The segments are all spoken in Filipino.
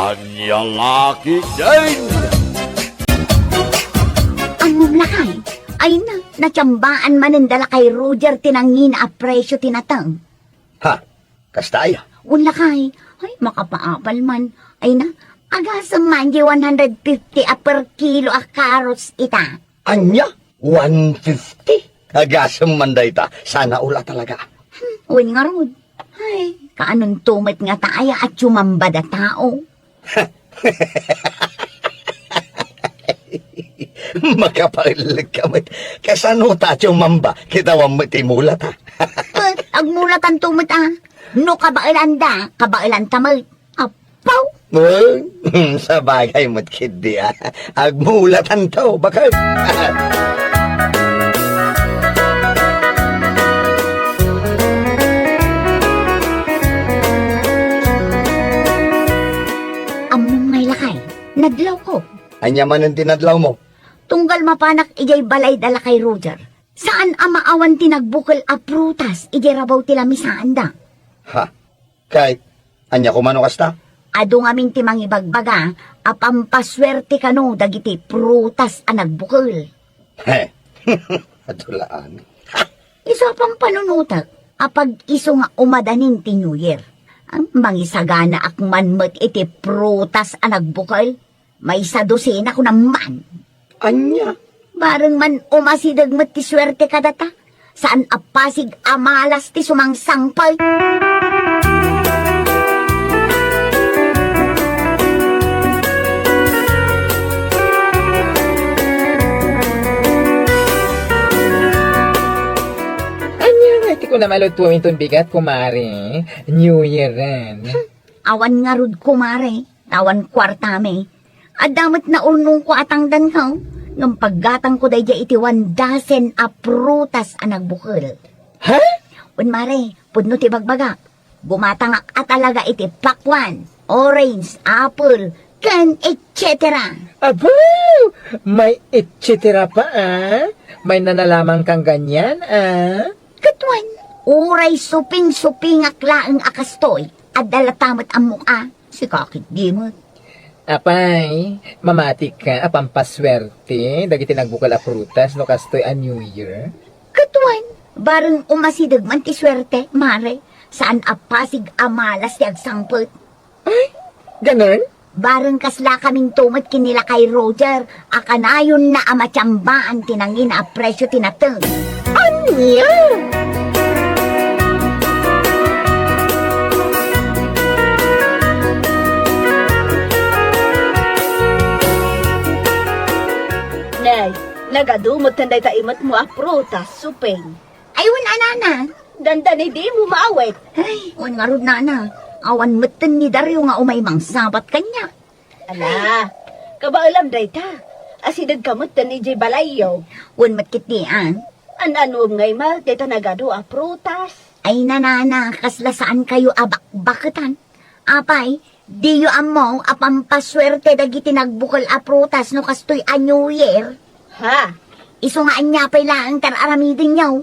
Anyang laki din! Ang mumlakay, ay na, natsambaan manindala kay Roger tinangin a presyo tinatang. Ha, kastaya. Unlakay, ay makapaapal man, ay na, agasam man di 150 a per kilo a carrots ita. Anya? 150? Agasam man da ita. Sana ula talaga. Uwan nga rod, ay, kaanon tumit nga taaya at sumambada tao. Makapalag kamit. Kasano ta mamba? Kita wang matimulat ha. But, agmulat ang tumit no kabailan da, kabailan tamay. Apaw! Sa bagay mo't kidi ha. Agmulatan to. Bakit? Among may lakay, nadlaw ko. Anya man ang tinadlaw mo. Tunggal mapanak ijay balay dala kay Roger. Saan amaawan tinagbukal a prutas, ijay rabaw tila misaan da. Ha? Kahit anya kumano kasta? Ado ngamin timang ibagbaga, apampaswerte kano dagiti prutas a nagbukal. He. Atulaan. Isa pang panunutak, apag iso nga umadanin ti New Year. Ang mangisagana akman met iti prutas a nagbukal. May isa dosena ko naman. Anya? Bareng man umasidag met ti swerte kadata. Saan apasig amalas ti sumangsangpal. Iti ko na malutuin itong bigat, kumari. New Year rin. Awan nga rod kumare, awan kwartame. Adamot na unong ko atang dan ko. Ngam paggatang ko dayja iti 1 dozen a prutas a nagbukal. Ha? Unmare, pudno ti bagbaga. Gumatangak at talaga iti pakwan, orange, apple, can, etc. Abo! May etcetera pa, May nanalaman kang ganyan, Katwan, uray suping-suping aklaang akastoy at dalatamat ang mukha. Si kakit dimot. Apay, mamati ka, apampaswerte, dagiti nagbukal a prutas, no kastoy a New Year. Katwan, bareng umasidag man ti swerte, mare, saan apasig amalas ti agsangpot. Ay, ganun? Bareng kasla kaming tumat kinila kay Roger, akanayon na amatsambaan tinangin a presyo tinateng. Anya! Nay, nagadumot tanday taimot mo a prutas, supeng. Ayun, anana. Dandan di mo maawit. Ay, wan nga rod nana. Awan meten ni Dario nga umaymang sabat kanya. Ala, kabaalam day ta. Asidag kamot tan ni Jay Balayo. Wan matkit niyan. An-anom ngay ma, dito nagado a prutas. Ay nanana, kasla saan kayo abak-baketan? Apay, diyo amo apampaswerte dagiti nagbukal a prutas no kastoy a New Year. Ha? Iso nga anya pay laang tararamidin nyaw.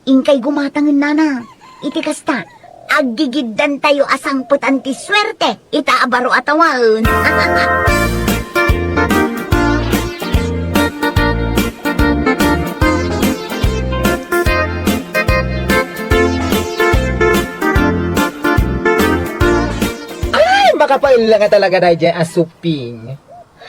Ingkay gumatangin nana. Iti kasta, aggigiddan tayo asang putanti swerte. Itaabaro atawan. Makapail lang nga talaga dahil dyan asuping.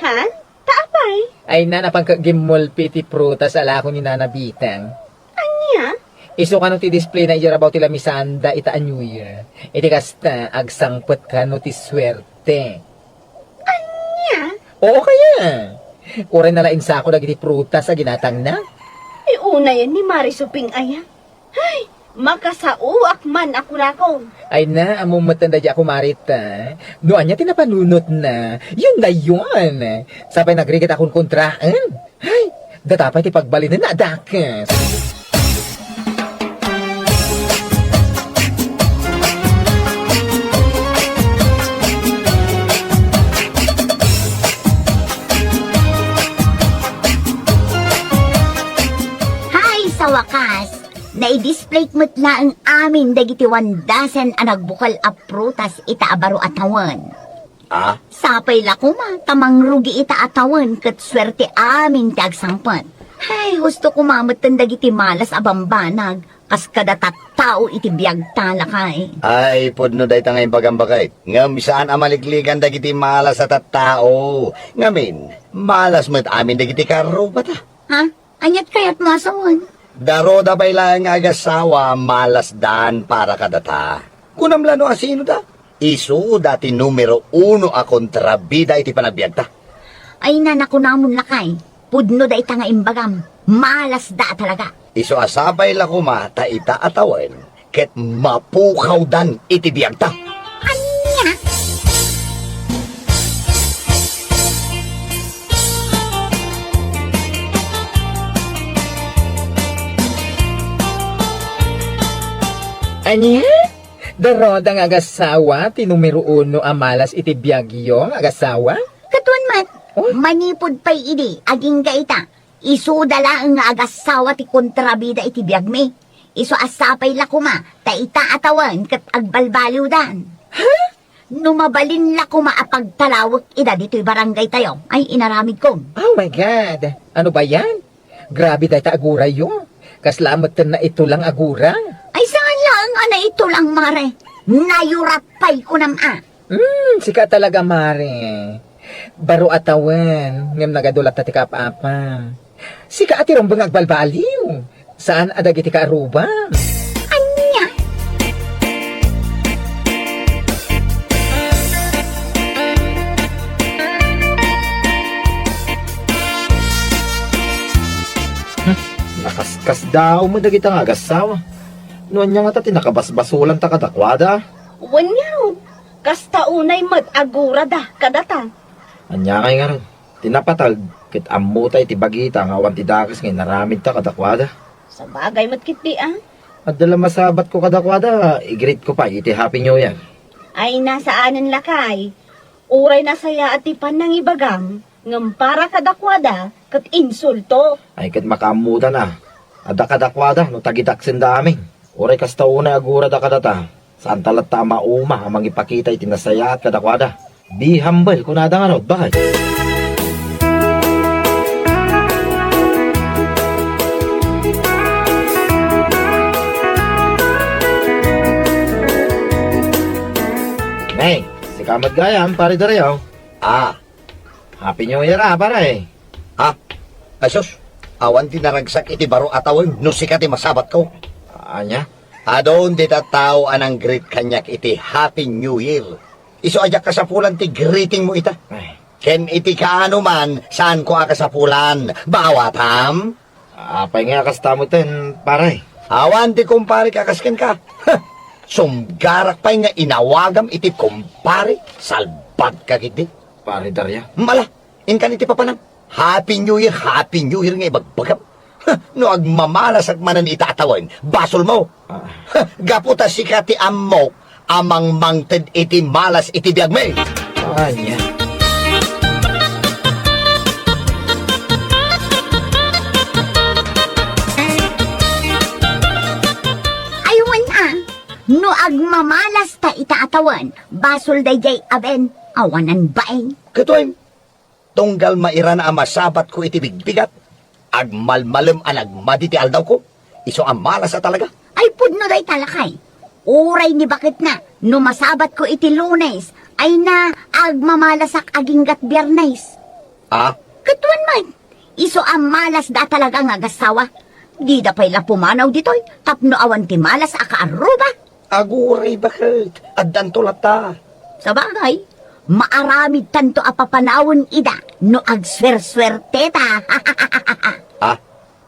Ha? Taapay? Ay na napagkagimol piti prutas ala ko ni Nana Bitang. Anya? Iso ka no ti display na ijarabaw tila misanda ita a New Year. Iti kasta agsangpot ka no ti swerte. Anya? Oo kaya. Uray na lain sa ako dagiti prutas a ginatang na. Ay una yan ni Mari Suping aya. Ay, makasauak man ako lakong. Ay na, among matanda di ako marita. Noan niya tinapanunot na. Yun na yun. Sapay nagrigit akong kontraan. Ay, datapay ti pagbalin na dakas. Hay, sa wakas, na-display mo't laang amin dagiti 1 dozen a nagbukal a prutas itaabaro atawan. Ah? Sapay la ko ma, tamang rugi ita atawan kat swerte amin ti agsangpan. Ay, gusto ko mamatanda iti malas abambanag, kas kada tattao iti biyag talakay. Ay, podno day ta ngayon bagambakay. Ngam, saan amaligligan dagiti malas at tao. Ngamin, malas mo't amin dagiti karo ba ta? Ha? Anyat kaya't masawan? Daro da bay lang agasawa, malas dan para kadata. Kunam lano asino da? Isu dati numero 1 a kontrabida iti panagbiag ta. Ay nanako namon lakay, pudno da ita nga imbagam, malas da talaga. Isu asabay la kuma ta ita atawen, ket mapukaw dan iti biag ta. Anya? Anya? Daroda nga agasawa, ti numero 1 amalas iti biyagyo nga agasawa? Katuan mat, Oh? manipod pa'y idi, aging gaita. Isu dala ang nga agasawa ti kontrabida iti biyag me. Isu asapay la kuma, ta ita atawan kat agbalbaliw dan. Ha? Numabalin la kuma apagtalawak ida dito'y barangay tayo. Ay inaramid ko. Oh my God! Ano ba yan? Grabe tayo agura yun. Kaslamat na ito lang agura. Ay saan lang, ana ito lang mare. Nayurapay ko nama. Sika talaga, Mare. Baro atawan, ngam nagadulat na ti kapapa. Sika atirong bang agbalbaliw. Saan adag iti kaaruba? Anya? Nakaskas daw mo dagita nga agasawa. Noon niya nga ta tinakabasbasulan ta kadakwada. Wanyaw, kasta unay agura da, kadata. Anya kay nga rin. Tinapatag kit amutay ti bagita nga awan ti dakas ngay naramid ta kadakwada. Sa bagay matkiti At dala masabat ko kadakwada, i-greet ko pa iti Happy New Year. Ay nasaanan lakay. Uray na saya at tipan ng ibagam, ngam para kadakwada, kat insulto. Ay kit makamuda na. Ada kadakwada no tagidaksin da amin. Oray kasta unay agura da kadata. Saan talat ta mauma amang ipakita iti nasaya at kadakwada. Be humble kung nada nga no, bakit? Nay, si Kamat Gayam, pare darayaw. Ah, Happy New Year pare. ah, asos, awan tinaragsak iti baro atawan, no sikat masabat ko. Anya? Adon di tao anang greet kanyak iti Happy New Year. Iso ajak kasapulan ti greeting mo ita. Ay, Ken iti kaano man, saan ko akasapulan? Bawatam? apay nga kastamutin, pare. Awan ti kumpare kakasken ka. Sumgarak pa'y nga inawagam iti kumpare. Salbat ka kiti. Pare darya. Mala, inkan iti papanam. Happy New Year nga ibagbagam. No agmamalas at manan itatawan, basol mo. Gaputa sika ti amok, amang mangted iti malas iti biag me. Anya? Aywan no agmamalas ta itaatawan, basol dayjay aben, awanan baeng. Katuim, tunggal maira na amasabat ko iti bigbigat. Agmalmalem ang nagmaditi aldaw ko. Iso ang malas na talaga. Ay pudno day talakay. Uray ni bakit na, no masabat ko iti Lunes, ay na agmamalasak aginggat Biyernes. Ah, Katuan man, iso ang malas da talaga nga gasawa. Di da pa'y la pumanaw ditoy, tapno awan ti malas akaaruba. aguray bakit? Addan tulata. Sa bagay, maaramid tanto apapanawon ida, no agswer-swerte ta. Ah,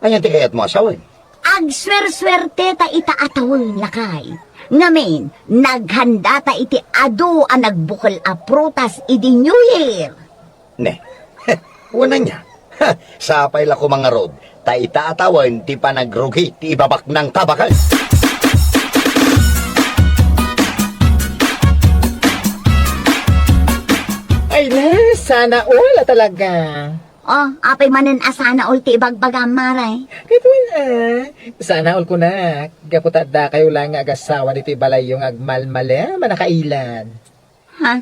ayan ti kayat mo asawin. Agswer-swerte ta itaatawin lakay. Ngamin, naghanda ta iti ado ang nagbukal a prutas idi New Year. Ne, wala niya. Sapay la ko mga rod. Ta itatawan ti panagrugi ti ibabak ng tabakal. Ay na, sana wala talaga. Oh, apay manen asana ulti ibagbagam maray. Katuin sana all ko na. Gaputat da kayo lang nga agasawa dito balay yung agmalmale, manakailan. Ha?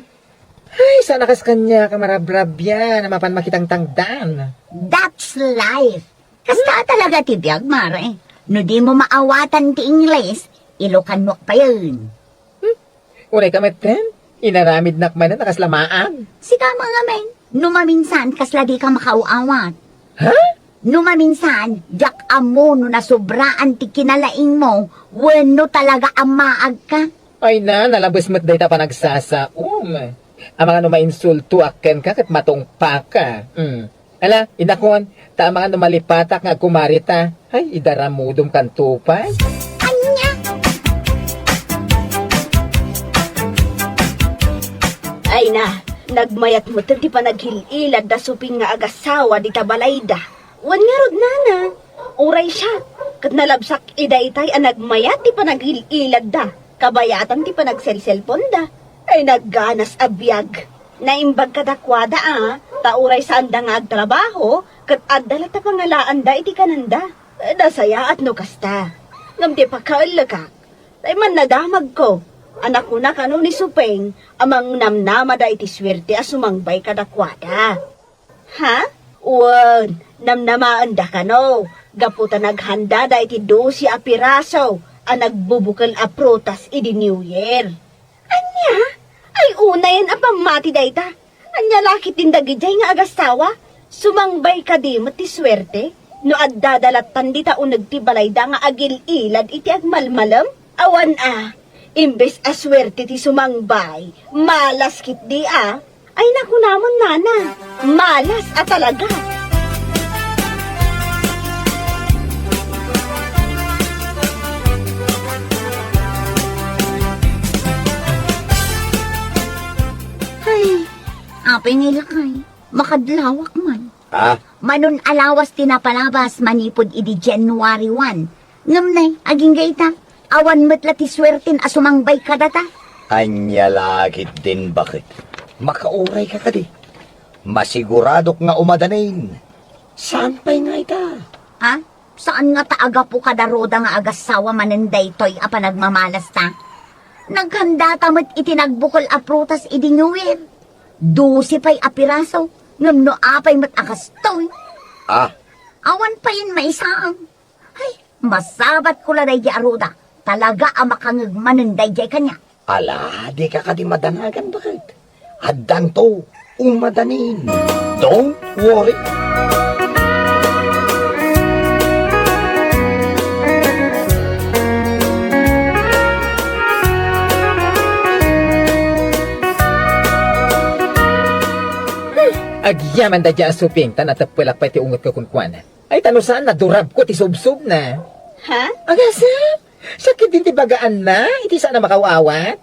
Ay, sana kas kanya kamarabrabya na mapan makitang tangdan. That's life. Kasta talaga tibiyag, Mare. No di mo maawatan ti Ingles, ilokan mo pa yun. Unay kameten, inaramid nakman na nakaslamaan. Sika mga men, numaminsan kasla di ka makauawat. Ha? Numaminsan, jak amo no nasobraan ti kinalaing mo, wano talaga ang maag ka. Ay na, nalabas mo't day ta pa nagsasaom. Ang mga numainsulto aken ka kat matungpa ka. Ala, inakon, ta mga numalipatak nga kumarita. Ay, idaramudom kan tupay. Anya? Ay na, nagmayat mo ti pa naghililad da suping nga agasawa di tabalayda. Wan nga rod nana, uray siya. Kat nalabsak iday-itay ang nagmayat ti pa naghililad da. Kabayatan ti pa nagselselpon da. Ay nagganas abiyag. Naimbag kadakwada tauray sa anda nga agtrabaho, kat adala ta pangalaan da iti kananda. Dasaya at no kasta. Ngam di pa kaulagak. Ay man nadamag ko. Anak ko na kano ni Supeng, amang namnama da iti swerte sumangbay kadakwada. Ha? Uwan, namnamaan da kano. Gaputa naghanda da iti 12 a piraso, nagbubukal a prutas iti New Year. Anya? Ay una yan apamati da ita. Anya lakit din dagijay nga agastawa. Sumangbay ka di mo ti swerte. No addadalatan di ta unag ti balayda nga agil-ilad iti agmalmalam. Awan imbes aswerte ti sumangbay, malas kit di ay naku namon nana, malas talaga. Ay, apay nilakay, makadlawak man. Ha? Manon alawas tinapalabas manipod idi January 1. Ngamnay, aging gaita. Awan mo't lati swertin sumangbay ka data. Anya lagit din bakit? Makauray ka kadi. Masiguradok nga umadanin. Saan pa'y nga ita? Ha? Saan nga taaga po kadaroda nga agasawa manenday toy nagmamalas ta? Naghanda tamot itinagbukol a prutas idi New Year. 12 pa'y apiraso. Ngam no apay mat akastoy. Awan pa yun maisaang. Ay, masabat ko la day aruda. Talaga ang makangagmanan day kanya. Ala, di ka kadi madanagan bakit? Haddan to, umadanin. Don't worry. Agyaman da dya suping, tanatapulak pa iti ungot ko kunkwan. Ay, tanusan na, durab ko, ti subsub na. Ha? Agasa? Sakit din ti bagaan na, iti sana makawawat.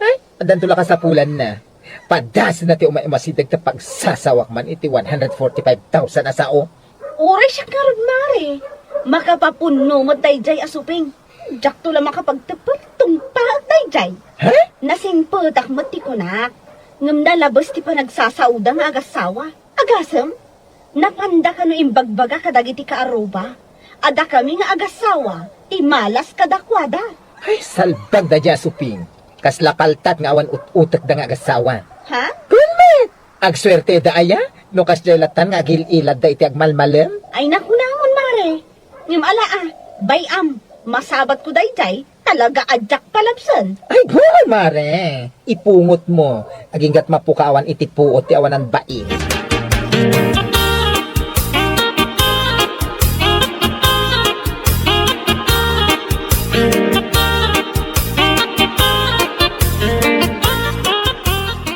Ay, adan tula ka sa pulan na. Padas na ti umaimasideg ta pagsasawak man iti 145,000 asao. Uray siya karod mare. Makapapuno mo dayjay asuping. Jak tula makapagtapot tumpa dayjay. Ha? Nasing putak mo ti kunak. Ngam nalabas ti pa nagsasauda nga agasawa. Agasam? Napanda ka no imbagbaga kadagiti ka aruba. Ada kami nga agasawa. Imalas kadakwada. Ay, salbag da dya suping. Kaslakaltat nga awan utak da nga agasawa. Ha? Kulmet! Agswerte da aya, no kasjalatan nga agililad da iti agmalmalem. Ay naku namon mare. Ngam ala bayam. Masabat ko dayjay. Talaga adyak palabsan. Ay, buwan mare. Ipungot mo. Aginggat mapukawan iti puot ti awanan bain.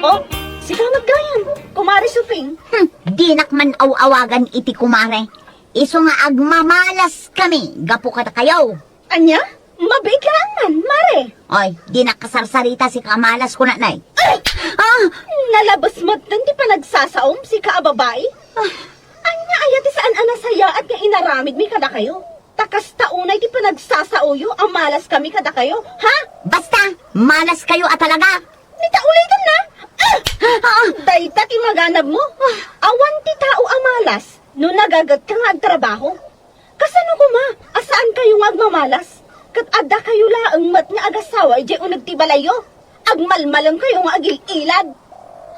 Oh, sika maggayan. Kumari suping. Dinak man awagan iti kumare. Iso nga agmamalas kami, gapo kata kayo. Anya? Mabiglaan man, mare. Oy, di nakasarsarita si kamalas ko na, nay. Ay! Nalabas mo di pa nagsasaom si kaababae? Anya ayat saan anasaya at nga inaramid mi kada kayo? Takas taunay di pa nagsasauyo, ang malas kami kada kayo, ha? Basta, malas kayo at talaga. Nita ulitin na! Dayta ti maganab mo. Awan ti tao ang malas, no nagagat ka nga agtrabaho. Kasano ko ma, asaan kayo nga agmamalas? Kat adda kayo laang mat nga agasawa, ije unag ti balayo. Agmalmalang kayo nga agililad.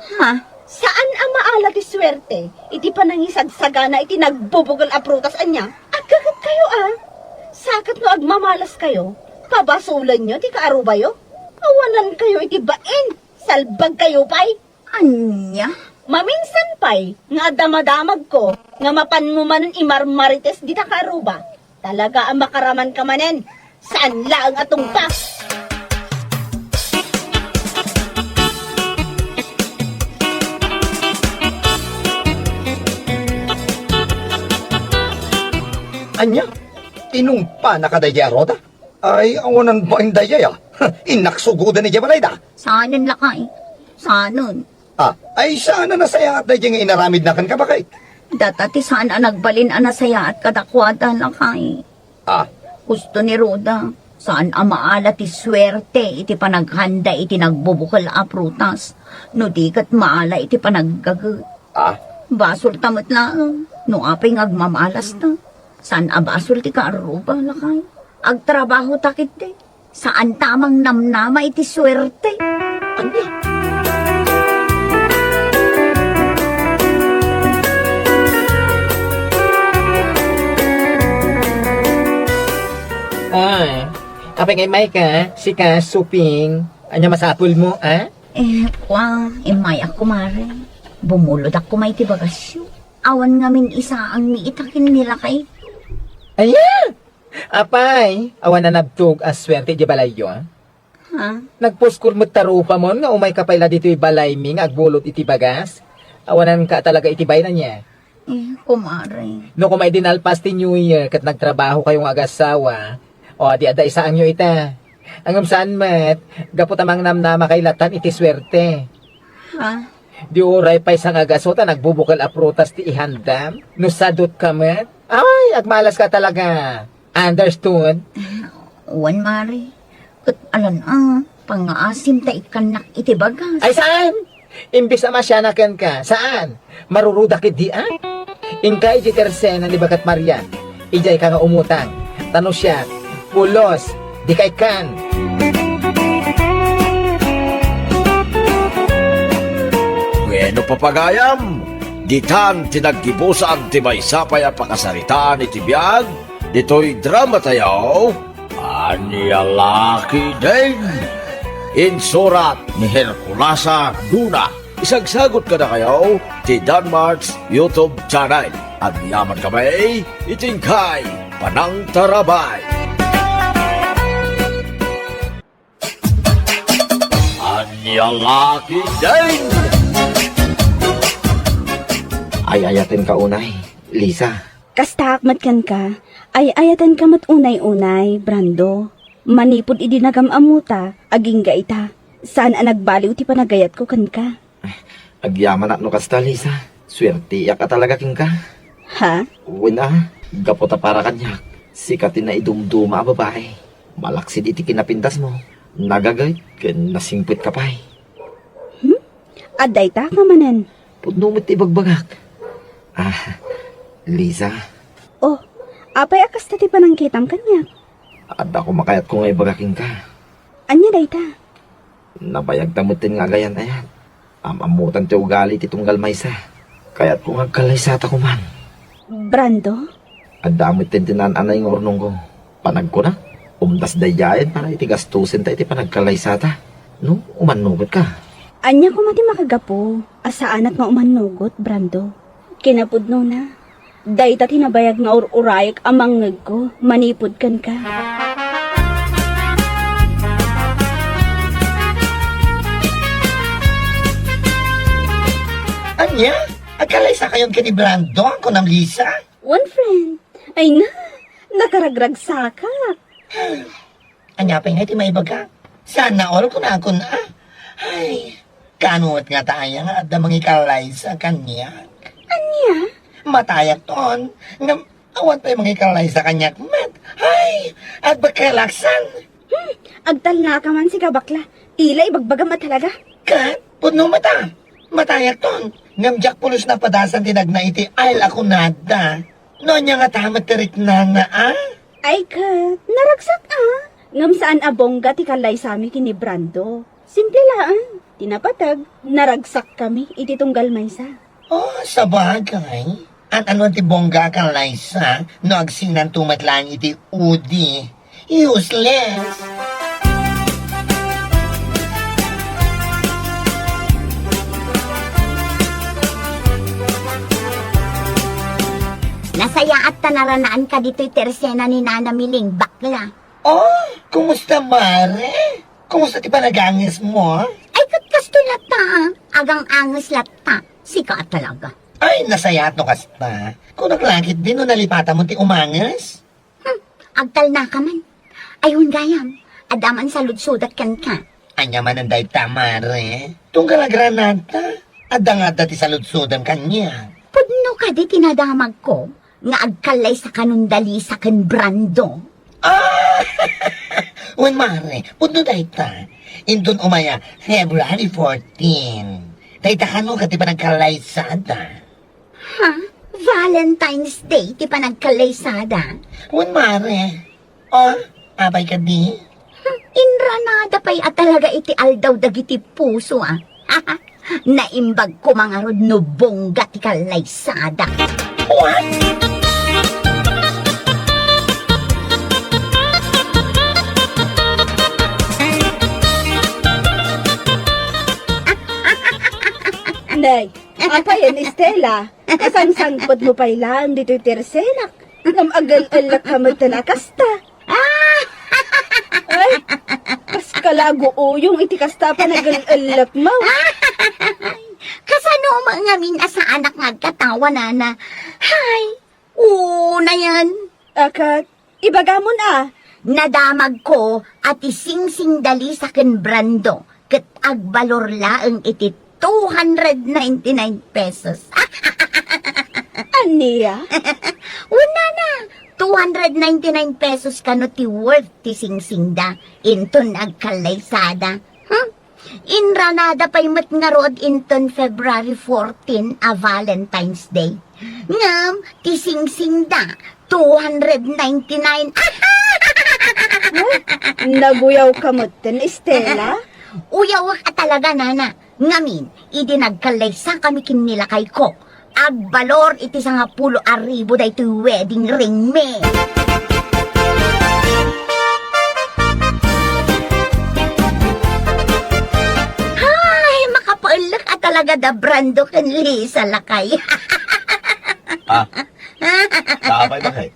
Ha? Saan ang maala ti swerte? Iti panangisagsagana iti nagbubugal a prutas anya. Agkagat kayo Sakat no agmamalas kayo. Pabasulan nyo ti kaarubayo. Awanan kayo iti bain. Salbag kayo pay. Anya? Maminsan pay, nga damadamag ko, nga mapan mo man imarmarites di ta kaaruba. Talaga ang makaraman ka manen. Saan laang atong pa? Anya? Tinumpa na kadaya roda? Ay, awanan ba ang daya Inaksugudan ni Jabalayda. Saanan lakay? Saanan? Ay sana nasaya at daya nga inaramid na kan kabakay. Datati saan nagbalin anasaya at kadakwada lakay? Gusto ni Roda, saan ang maala ti swerte iti panaghanda iti nagbubukal a prutas. No di kat maala iti panaggagot. Basol tamot lang, no apay ngagmamalas ta. Saan abasol ti kaaruba lakay? Agtrabaho takit ti. Saan tamang namnama iti swerte? Anya? Apay kay Mike, si ka suping. Anya masapul mo, Imay ako mare. Bumulod ako may tibagasyo. Awan ngamin isa ang niitakin nila kay. Ayan! Apay, awan na nabtog as swerte di balayo, Ha? Nagpuskur mo tarupa mo nga umay kapayla dito balay mi nga agbulot iti bagas. Awanan ka talaga itibay na niya. Kumare. No kung may dinalpas ti New Year kat nagtrabaho kayong agasawa, o di ada isaan nyo ita. Ang saan met, gapot amang namnama kay latan iti swerte. Ha? Di oray pa isang agasota nagbubukal a prutas ti ihandam. No sadot ka met, ay agmalas ka talaga. Understood? Uwan mare. Kat alan pangaasim ta ikanak iti bagas. Ay saan? Imbis na masyanakan ka, saan? Marurudak di Ingkay di tersena ni Bagat Marian. Ijay ka nga umutang. Tano siya, pulos, di kay kan. Bueno papagayam, ditan tinaggibusan ti may sapay at pakasaritaan iti biyag, dito'y drama tayo, Anya Laki din. Insurat ni Herculasa Duna. Isagsagot ka na kayo ti Danmarks YouTube channel. At yaman kami, itingkay Panang Tarabay. Anya Laki din. Ay ayatin ka unay, Lisa. Kasta akmat ka, ay ayatan ka mat unay-unay, Brando. Manipod idi nagamamuta, aging gaita. Saan ang nagbaliw ti panagayat ko kan ka? Agyaman na no kasta, Lisa. Swerte ya ka talaga king ka. Ha? Wina, gapota para kanya. Sikatin na idumduma a babae. Malaksid iti kinapintas mo. Nagagay, ken nasingpit ka pa'y. Aday ta ka manen. Pudnumit ibagbagak. Lisa, Oh, apay akas ta ti panangkitam kanya. ada ko makayat ko nga ibagaking ka. Anya day ta? Nabayag tamutin nga gayan ayan. Amamutan ti ugali ti tunggal maysa. Kaya't kung agkalaysata ko man. Brando? Adamit tin tinananay ng ornong ko. Panag ko na. Umdas dayayan para iti gastusin ta iti panagkalaysata. No, umanugot ka. Anya ko mati makagapo. Asaan at nga umanugot, Brando. Kinapudno na. Day ta tinabayag nga urayag amang ngag ko. Manipod kan ka. Anya? Agkalaysa kayong kinibrando ako ng Lisa? One friend. Ay na, nakaragrag sakak. Anya pa nga iti may baga. Sana all ko na ako na. Ay, kanuot nga tayo nga at damang ikalaysa kanya. Anya? Matayak ton. Nga awan pa yung mga ikalay sa kanyak. Mat, ay, at bakalaksan. Agtal na ka man si kabakla. Tila ibagbagam at talaga. Kat, puno mata. Matayak ton. Ngamjak pulos na padasan tinagna iti ayl ako nada. Nonya nga tamat tirik na nga Ay kat, naragsak Ngam saan abongga ti kalay sami kini Brando. Simple lang. Tinapatag, naragsak kami iti tunggal maysa. Oh, sa bagay. At ano ti bongga ka, Liza? No agsinan tumatlang iti udi. Useless. Nasaya at tanaranaan ka dito'y tersena ni Nana Miling, bakla. Oh, kumusta, Mare? Kumusta ti panagangis mo? Ay, katkasto lata, agang angis lata. Sika talaga. Ay, nasayat no kasta. Kung naglakit din no nalipata mo ti umangas? Agtal na ka man. Ayun gayam, adaman sa ludsudat kan ka. Anya man ang dahi Mare. Tunggal granata. Adang ti saludsudan kanya. Pudno ka di tinadamag ko, nga agkalay sa kanundali sa kan brando. Ah! Wen Mare, pudno dahi ta. Indun umaya, February 14. Dahi ta kano ka ti panagkalaysada. Ha? Valentine's Day, ti pa nagkalaysada. Wen Mare, oh, abay ka di? Inranada pa'y at talaga iti aldaw dagiti puso ah. Naimbag ko mga rod no bongga ti kalaysada. What? Nay, apa yan, Estela? Kasangsangpot mo pa lang dito'y tersenak. Ngam agal-alak ka magtanakasta. Ay, kas kalago yung iti kasta pa nagal-alak mo. Kasano mga mina sa anak ngagkatawa na hay, una yan. Akat, ibaga mo na. Nadamag ko at isingsing dali sa ken brando ket agbalor laeng iti 299 pesos. Aniya? Una na, 299 pesos kano ti worth ti singsingda inton agkalaysada. Inranada pa'y mat nga rod inton February 14 a Valentine's Day. Ngam, ti singsingda, 299. Naguyaw ka mo ten, Estela? Uyawak at talaga, nana. Ngamin, idinagkalaysa kami kinilakay ko. Agbalor iti sa nga 10,000 da iti wedding ring me. Hay, makapaalak at talaga da brando kan Lisa lakay. Sabay ba kay?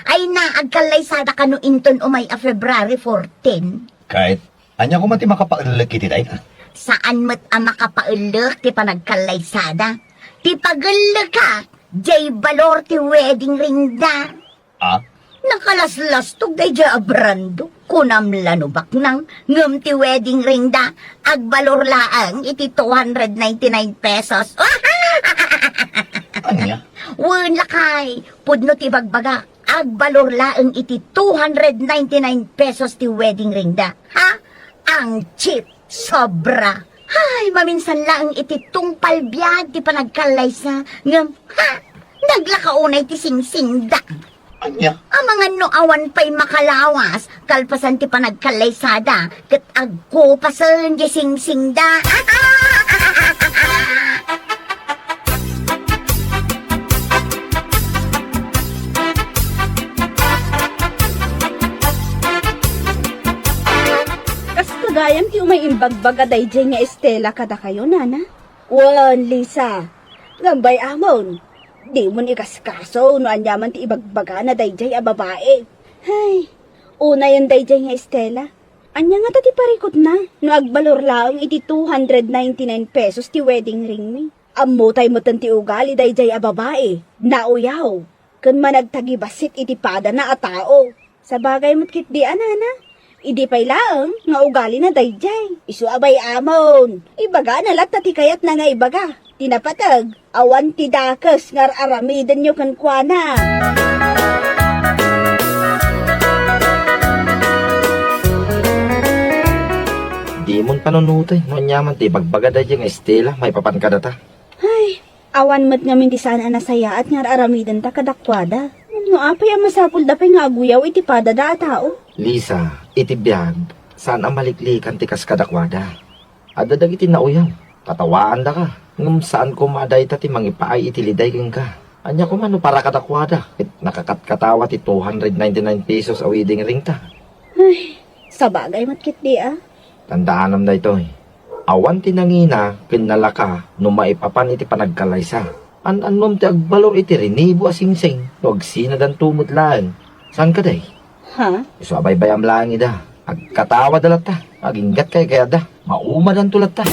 Ay na, agkalaysada ka no inton umay a February 14. Kahit, anya ko mati makapaalak iti dahi ka. Saan mo't ang makapaulok ti panagkalaysada? Ti pagalak ka, jay balor ti wedding ring da. Ah? Nakalaslas day jay abrando. Kunam lanubak nang ngam ti wedding ring da. Agbalor laang iti 299 pesos. Anya? Wen lakay, pudno ti bagbaga. Agbalor laang iti 299 pesos ti wedding ring da. Ha? Ang cheap. Sobra. Ay, maminsan lang iti tungpal biyag ti panagkalaysa. Ngam, ha? Naglakaunay ti singsingda. Anya? Ang mga noawan pa'y makalawas, kalpasan ti panagkalaysada, kat agkupasan ti singsingda. Gayam ti umay imbagbaga dayjay nga Estela kada kayo, nana. Wan, Lisa. Gambay amon. Di mo ni kaskaso no anyaman ti ibagbaga na dayjay a babae. Hay, una yan dayjay nga Estela. Anya nga ti parikot na. No agbalor lang iti 299 pesos ti wedding ring mi. Amutay mo ti ugali dayjay a babae. Nauyaw. Kun managtagibasit iti pada na a tao. Sa bagay mo't kit di anana. Idi pay lang, nga ugali na dayjay. Isu abay amon. Ibaga na lat ti kayat na nga ibaga. Tinapatag, awan ti dakas ngar aramidan nyo kankwana. Di mon panunutay, no nyaman ti bagbaga da nga Estela, may papan ka data. Ay, awan mat ngamin di sana nasaya at ngar aramidan ta kadakwada. No apay ang masapul da pay nga aguyaw iti pada da tao. Lisa, iti biyag, saan ang maliklikan ti kas kadakwada? Adadag iti nauyaw. Tatawaan da ka. Ngam saan ko maday ti mangipaay itiliday kang ka. Anya ko man no para katakwada. Nakakatkatawa ti 299 pesos a wedding ring ta. Sa bagay matkit di ah. Tandaan nam da ito eh. Awan ti nangina kinalaka no maipapan iti panagkalaysa. Anom ti agbalor iti rinibo a singsing. No agsinadan tumutlaan. Saan ka day? Ha? Iso abay-bayam lang ida. Agkatawa dalat ta. Aginggat kay kaya da. Maumadan tulat ta.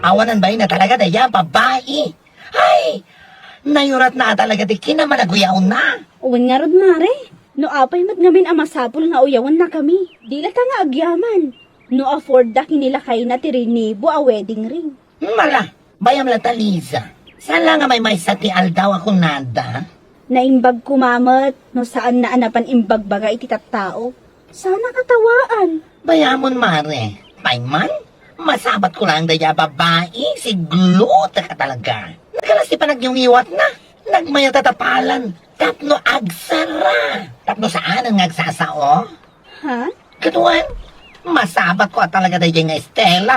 Awanan ba na talaga daya, babae? Ay, nayurat na talaga di kinamanaguyaw na. Uwan nga rod mare. No apay mat ngamin ang masapol nga uyawan na kami. Di lata nga agyaman. No afford da kinilakay na tirinibo a wedding ring. Mala, bayam lang ta, Liza. Saan lang nga may sati aldaw ako nada? Naimbag kumamat, no saan na anapan imbagbaga iti tattao. Sana katawaan. Bayamon, mare. Payman, masabat ko lang daya, babae. Si glota ka talaga. Nakalas di pa nagyungiwat na. Nagmaya tatapalan. Tapno agsara. Tapno saan ang agsasao? Ha? Katuan, masabat ko talaga daya nga Estela.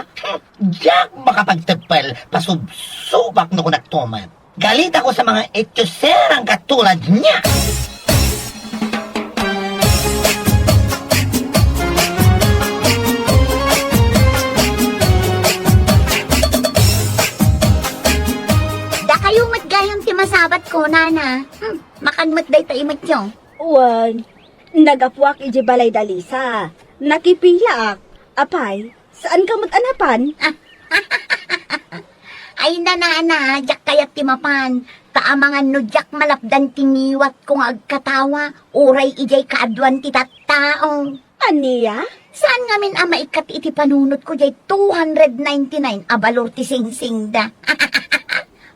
Diyak makapagtepel, pasubsubak no ko nagtumat. Galit ako sa mga etyoserang katulad niya. Da kayo matgayang ti masabat ko, nana. Makagmat day ta imat nyo. Uwan, nagapuak iji balay dalisa. Nakipila ak. Apay, saan ka anapan? Ay nana, jak kayat timapan. Kaamangan no jak malapdan tiniwat kung agkatawa. Uray ijay kaadwan ti tattao. Aniya? Saan nga min ama ikat iti panunot ko jay 299 abalor ti singsing da.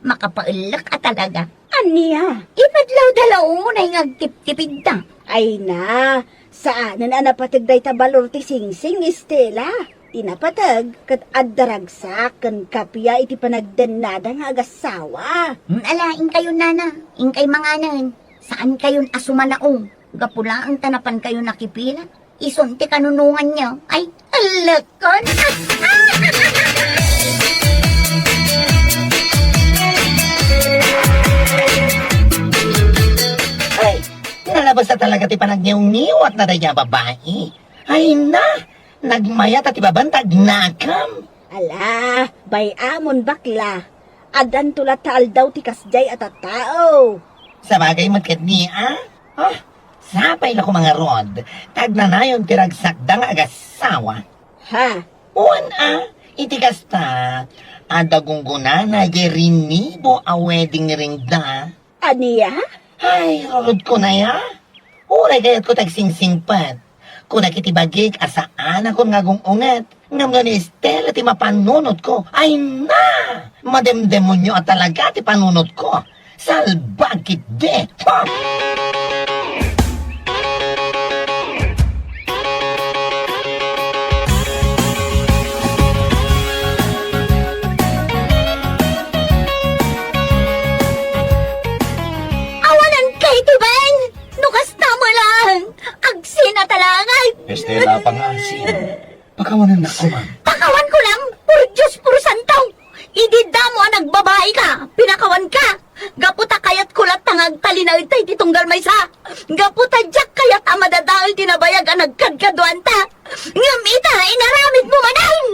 Makapailak ka talaga. Aniya? Ipadlaw-dalaw na yung agtip-tipid da. Ay na, saan na napatag day tabalor ti singsing, Estela? Tinapatag, kat addaragsak, kan kapya iti panagdanada nga agasawa. Alaing kayo nana, ingkay manganan. Saan kayon asumalaong? Gapula ang tanapan kayo nakipila. Isunti kanunungan niyo. Ay, alakon! Ay, nalabas na talaga ti panagniw-niwat na daya, babae. Ay na, nagmayat at ibabantag nakam. Ala, bayamon bakla. Adan tulat taal daw ti kasjay at tao. Sa bagay magkat niya, sapay na ko mga rod, tagnanayon tiragsakda nga agasawa. Ha? Uwan iti kasta, adagungguna na yerinibo a wedding ring da. Aniya? Ay, rod ko na ya. Uray kayat ko tagsingsingpat. Kung nakitibagig asaan ako nga gungungat. Ngam nga ni Estela ti mapanunod ko. Ay na! Mademdemonyo at talaga ti panunod ko. Salbagit de! Ha! Awanan kay tiban! Nukas tamo lang! Agsina talangan! Estela pangasi. Pakawanan na ko, ma'am. Pakawan ko lang! Pur Diyos, pur santaw! Idida mo ang nagbabae ka! Pinakawan ka! Gaputa kayat kulat tangag talinaw itay titunggal may sa! Gaputa jak kayat amadadaol tinabayag ang nagkadkaduan ta! Ngam ita, inaramid mo manan!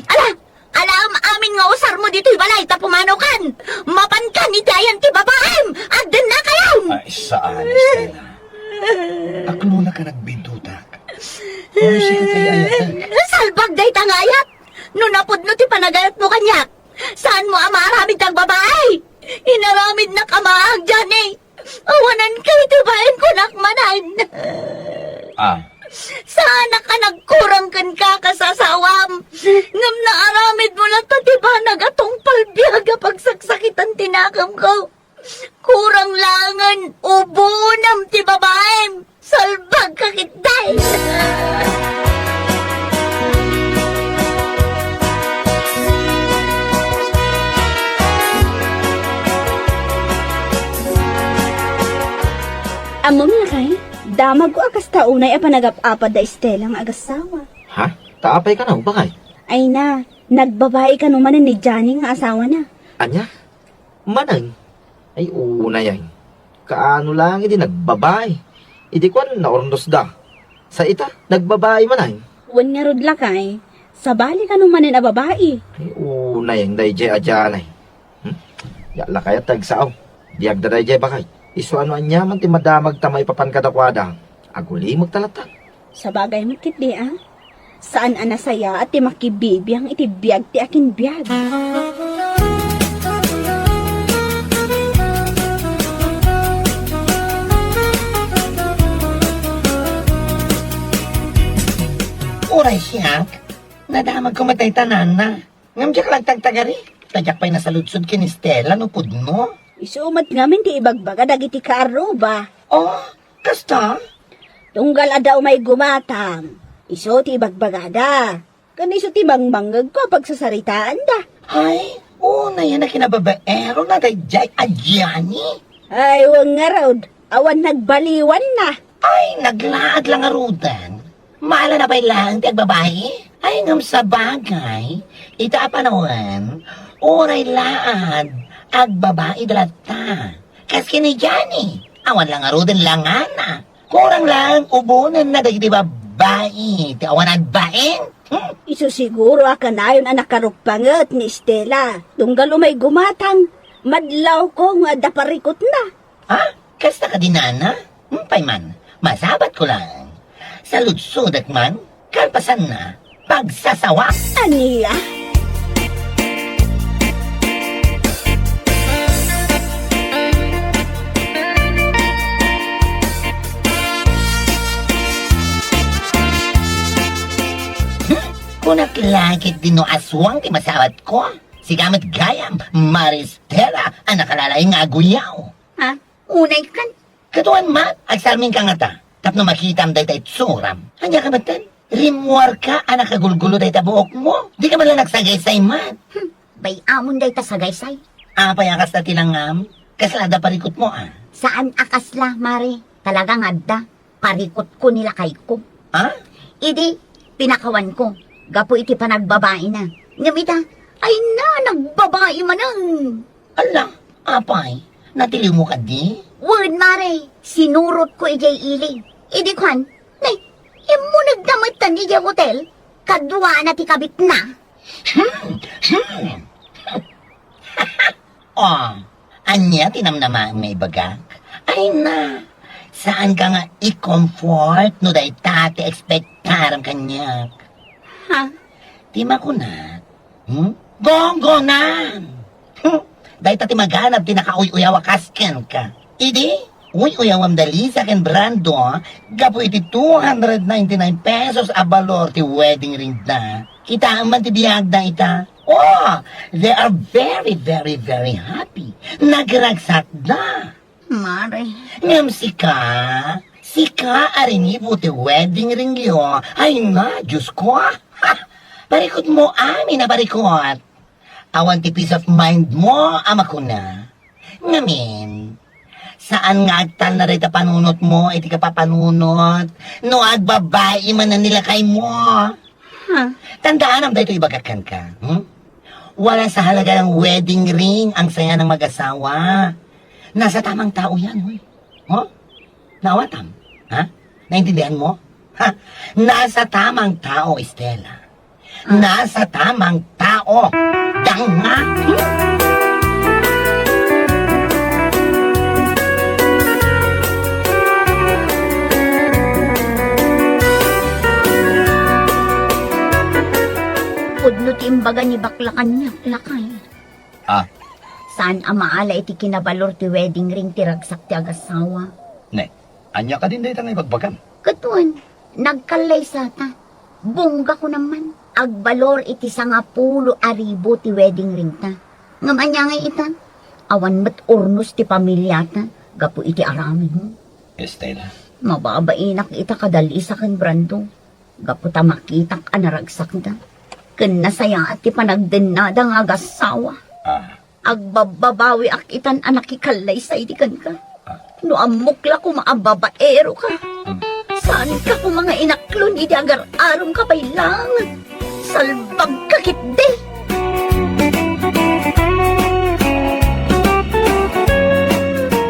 Ala! Alam amin nga usar mo dito'y balay ta pumanokan! Mapan ka ni dayan ti babaem! Agdan na kayo! Ay, saan, Estela? Aklo na ka nagbintutak. Ano siya ka kaya Salbag day tangayat! No napudno ti panagayat mo kanyak! Saan mo amaramid ang babae? Inaramid na kamaag dyan eh! Awanan kayo tibayan ko nakmanan! Sana ka nagkurang kan ka kasasawam! Ngam na aramid mo lang tatiba nagatong palbiyaga pagsaksakitan tinakam ko! Kurang langan, ubunam ti babaem! Salbag ka kitay! Ay, damag ko akas taunay a panagap-apad da Estela nga agasawa. Ha? Taapay ka na, bakay? Ay na, nagbabae ka naman ni Johnny nga asawa na. Anya? Manang? Ay, una yan. Kaano lang, hindi nagbabae. Hindi ko na ornos da. Sa ita, nagbabae manang. Wan nga rod lakay, sabali ka naman na babae. Ay, una yan, day jay adyanay. Yala kaya tagsaaw. Diag da day jay bakay. Iso ano anyaman ti madamag tamay papan kadakwada. Aguli magtalatag. Sa bagay mo kiti ah. Saan anasaya at ti makibibiyang iti biyag ti akin biyag. Uray siyak. Nadamag ko matay tanan na. Ngamdyak lang tagtagari. Tadyak pa'y nasaludsod kin Estela no pud mo. Isumat ngamin ti ibagbaga dagiti karo ba? Oh, kasta? Tunggal adaw may gumatang. Iso ti ibagbagada. Kaniso ti mangmanggag ko pagsasaritaan da. Ay, una yan na kinababaero na dayjay adyani. Ay, wang nga raw. Awan nagbaliwan na. Ay, naglaad lang arudan. Maala na ba'y lang ti agbabae? Ay, ngam sa bagay. Ita panawan, oray laad, agbabae dalata. Kas kini Johnny, awan lang arudan lang ana. Kurang lang ubunan na dagiti babae. Ti awan agbaeng. Iso siguro akan ayon ang nakarukpangat ni Stella. Tunggal umay gumatang. Madlaw ko nga daparikot na. Ha? Kasta ka dinana? Payman, masabat ko lang. Sa lutsudat man, kalpasan na, pagsasawa. Aniya? Kunak langit din no aswang ti masawat ko. Si gamit gayam, Maristela, ang nakalalay nga aguyaw. Ha? Unay kan? Katuan ma, agsarming ka nga ta. Tapno makitam day tay tsuram. Anya ka batan? Rimwar ka, anak kagulgulo day ta buok mo. Di ka malang nagsagay-say man. Bay amon day ta sagaysay. Apay akas na tinangam, kaslada parikot mo ah. Saan akasla, Mare? Talagang adda. Parikot ko nila kay ko. Ha? Idi, pinakawan ko. Gapo iti panagbabae na. Ngamita, ay na, nagbabae man ang. Ala, apay, natiliw mo ka di? Word, Mare, sinurot ko ijay iling. Idi kwan, nay, imo nagdamatan di jay hotel. Kadwa na ti kabit na. Oh, anya tinamnama ang may bagak? Ay na, saan ka nga i-comfort no day tate expectaram kanyak? Ha? Di makunat. Gonggonan! Day tati maghanap di nakauy-uyawa kasken ka. Idi, uy-uyawam dali sa akin brando, gapo iti 299 pesos a balor ti wedding ring na. Kita man ti biyag na ita. Oh, they are very, very, very happy. Nagragsak na. Mare, Ngam sika arinibo ti wedding ring yo. Ay nga, Diyos ko. Ha, barikot mo amin na barikot. Awan ti peace of mind mo, ama ko na. Ngamin, saan nga agtal na rita panunot mo, iti ka papanunot. No agbabae man na nila kay mo. Tandaan ang dito ibagakan ka. Wala sa halaga ng wedding ring ang saya ng mag-asawa. Nasa tamang tao yan, hoy. Nawatam? Ha? Naintindihan mo? Ha? Nasa tamang tao, Estela. Nasa tamang tao. Danga. pudno ti imbaga ni baklakan niya, lakay. Ah, Saan amaala iti kinabalor ti wedding ring ti ragsak ti agasawa. ne. Anya ka din dahil tangay bagbagan. Katuan, nagkalay sa ta. Bungga ko naman. Agbalor iti 10,000 ti wedding ring ta. Ngamanya nga ita. Awan mat urnos ti pamilya ta. Gapo iti aramin mo. Estela. Mababainak ita kadali sa kan brando. Gapo ta makitak anaragsak ta. Ken nasaya at ti panagdenada nga agasawa. Ah, Agbababawi ak itan anak ikalay sa itikan ka. No amukla ko mga babaero ka. Saan ka ko mga inaklon, idi agar-arom ka pa lang. Salbag ka kitde.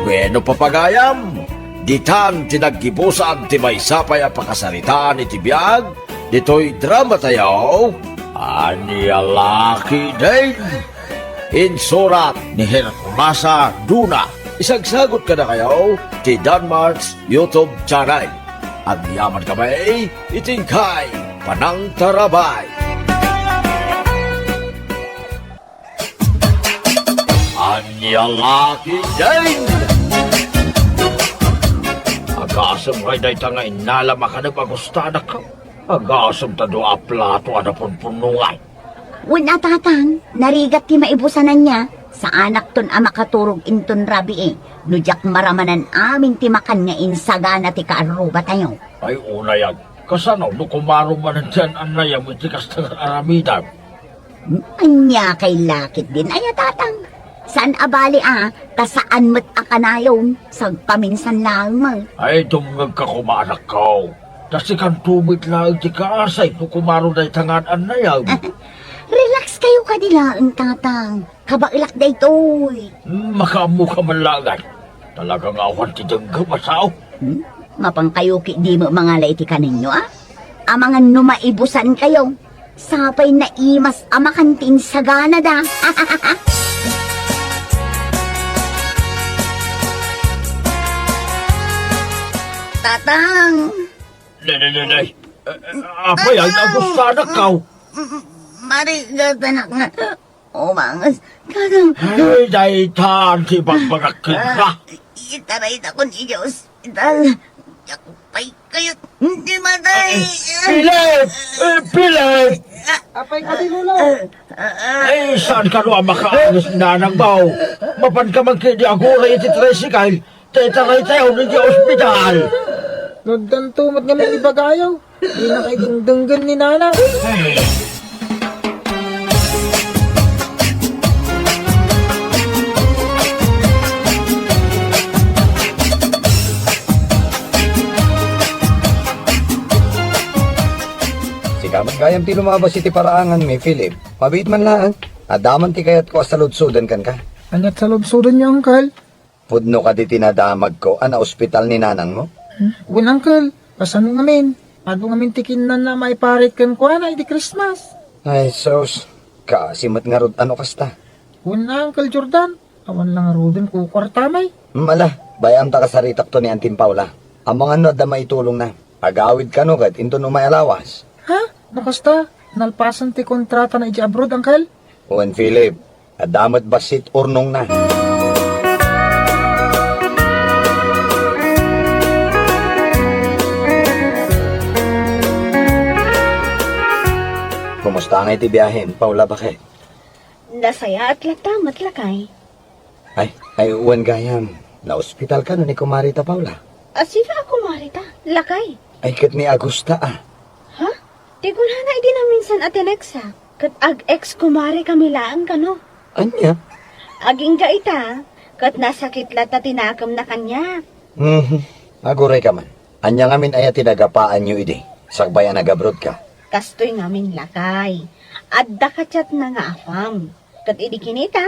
Bueno papagayam, ditan tinaggibusan ti may sapay a pakasarita ni Tibiyag, dito'y drama tayo, Anya Laki Day. Insurat ni Herculasa Duna. Isagsagot ka na kayo ti Danmarks YouTube channel. At yaman kami, itingkay Panang Tarabay. Anya Laki Day. Agasam kay day tanga inala makanap agustada ka. Agasam ta doa plato ada punpunungan. Wala tatang, narigat ti maibusanan niya. Sa anak ton ama katurog inton rabi nujak maramanan aming timakan nga insagana ti kaaruba tayo. Ay una yan. Kasanaw no kumaro man dyan ang nayam itikas ng aramidan. Anya kay lakit din ay tatang. Saan abali ta saan met akanayon, sagpaminsan lang mo. Ay dumngag ka kumaanak ko. Kasi kan tumit lang ti kaasay no kumaro day tangan ang nayam. Relax kayo kadila ang tatang. Kabailak day toy. Makamu ka man langay. Talagang awan ti dengga masaw. Mapangkayoki di mo mga laiti ka ninyo Amangan numaibusan kayo. Sapay na imas amakantin sagana da. Tatang! Nay. Apay ay nagustada ka. Mari gatanak nga. Umangas. Tatang! Ay day taan ti pagbagakit ka. Itaray na ko ni ospital. Yakupay kayo. Hindi matay. Pilip! Pilip! Apay ka tinulo. Ay, saan ka no ang makaagos na ng baw? Mapan ka magkidi agura iti tricycle. Tetaray tayo ni ospital. Nagdantumot nga may ibagayaw. Di na kayo dingdunggan ni Nana. Sikamat gayam ti lumabas iti paraangan mi, Philip. Mabit man lang. Adaman ti kayat ko asaludsudan kan ka. Anyat sa lobsudan niya, Uncle. Pudno ka di tinadamag ko, ana ospital ni nanang mo. Wen, Uncle. Pasano ngamin? Ado ngamin tikin na maiparit kan ko na iti Christmas. Ay, sos. Kasimot nga rod, ano kasta? Wen na, Uncle Jordan. Awan lang rodin ko kwartamay. Mala, bayam ta kasaritak to ni Antin Paula. Ang mga no, da maitulong na. Agawid ka no, kat into no may alawas. Ha? Nakasta? Nalpasan ti kontrata na iti abroad, Uncle? Juan Philip, adamat basit urnong na. Kumusta nga iti biyahin, Paula bakit? Nasaya at latamat lakay. Ay, Juan Gayam, na-hospital ka no ni Kumarita Paula. Asila ako marita, lakay. Ay, kat ni Agusta Ha? Di ko na di na minsan atineksa. Kat ag-ex kumari kami laan ka no. Anya? Aging ka ita, kat nasakit lata tinakam na kanya. Aguray ka man. Anya ngamin ay tinagapaan nyo idi. Sakbayan nagabrod ka. Kastoy ngamin lakay. Adda ka chat na nga afam. Kat idi kinita,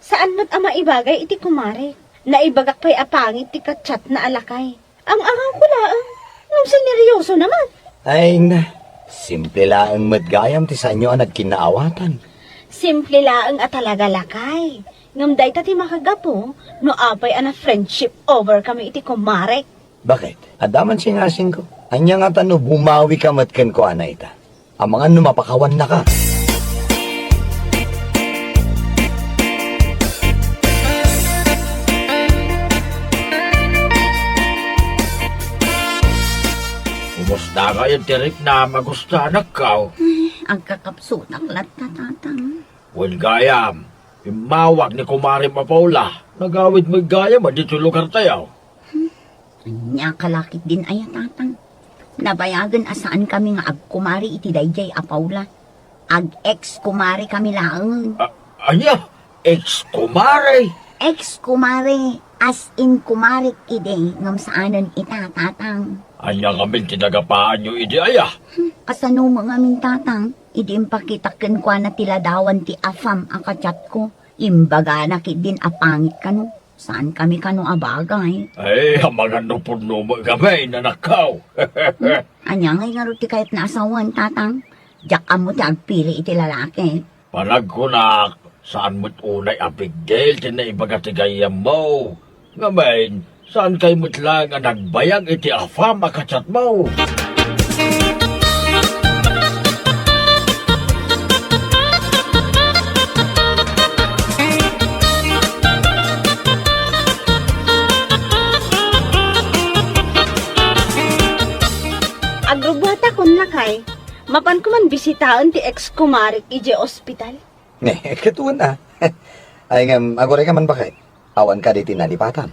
saan mo't ama ibagay iti kumari? Naibagak pa'y apangit ti kachat na alakay. Ang angang kulaang, nung sineryoso naman. Ay na, simple lang madgayam ti sa inyo ang nagkinaawatan. Simple laang at talaga lakay. Ngamday tati makagapo, no apay ana friendship over kami iti kumare. Bakit? Adaman singasing ko. Anya nga tano bumawi ka matken ko ana ita. Ang mga numapakawan na ka. Kumusta kayo, Derek, na magustanak ka? Ang kakapsutak lat tatang. Wen gayam, imawag ni Kumari Paula. Nagawid mo gayam, dito lugar tayo. Anya kalakit din ay tatang. Nabayagan asaan kami nga agkumari iti dayjay Paula. Ag-ex kumari kami lang. Anya, ex-kumari. Ex kumari. As in kumarik ide ngam saanan ita tatang. Anya kami tinagapaan nyo idi aya. Kasano mga min tatang, idi impakitaken kwa na tiladawan ti afam ang kachat ko. Imbaga na din apangit kano. Saan kami kano abagay? Ay, mga nupuno mo kami nanakaw. Anya ngay nga ti kahit naasawan tatang. Diyak amo ti agpili iti lalaki. Panagkunak, saan mo't unay Abigail tinaibaga ti gayam mo? Ngayon, saan kay mo't lang ang nagbayang iti afam akachat mo? Agrubata kon lakay. Mapan ko man bisitaon ti ex-kumarik ije ospital. Katuan na. Ay ngam, agore ka man bakit? Awan ka di tinalipatan.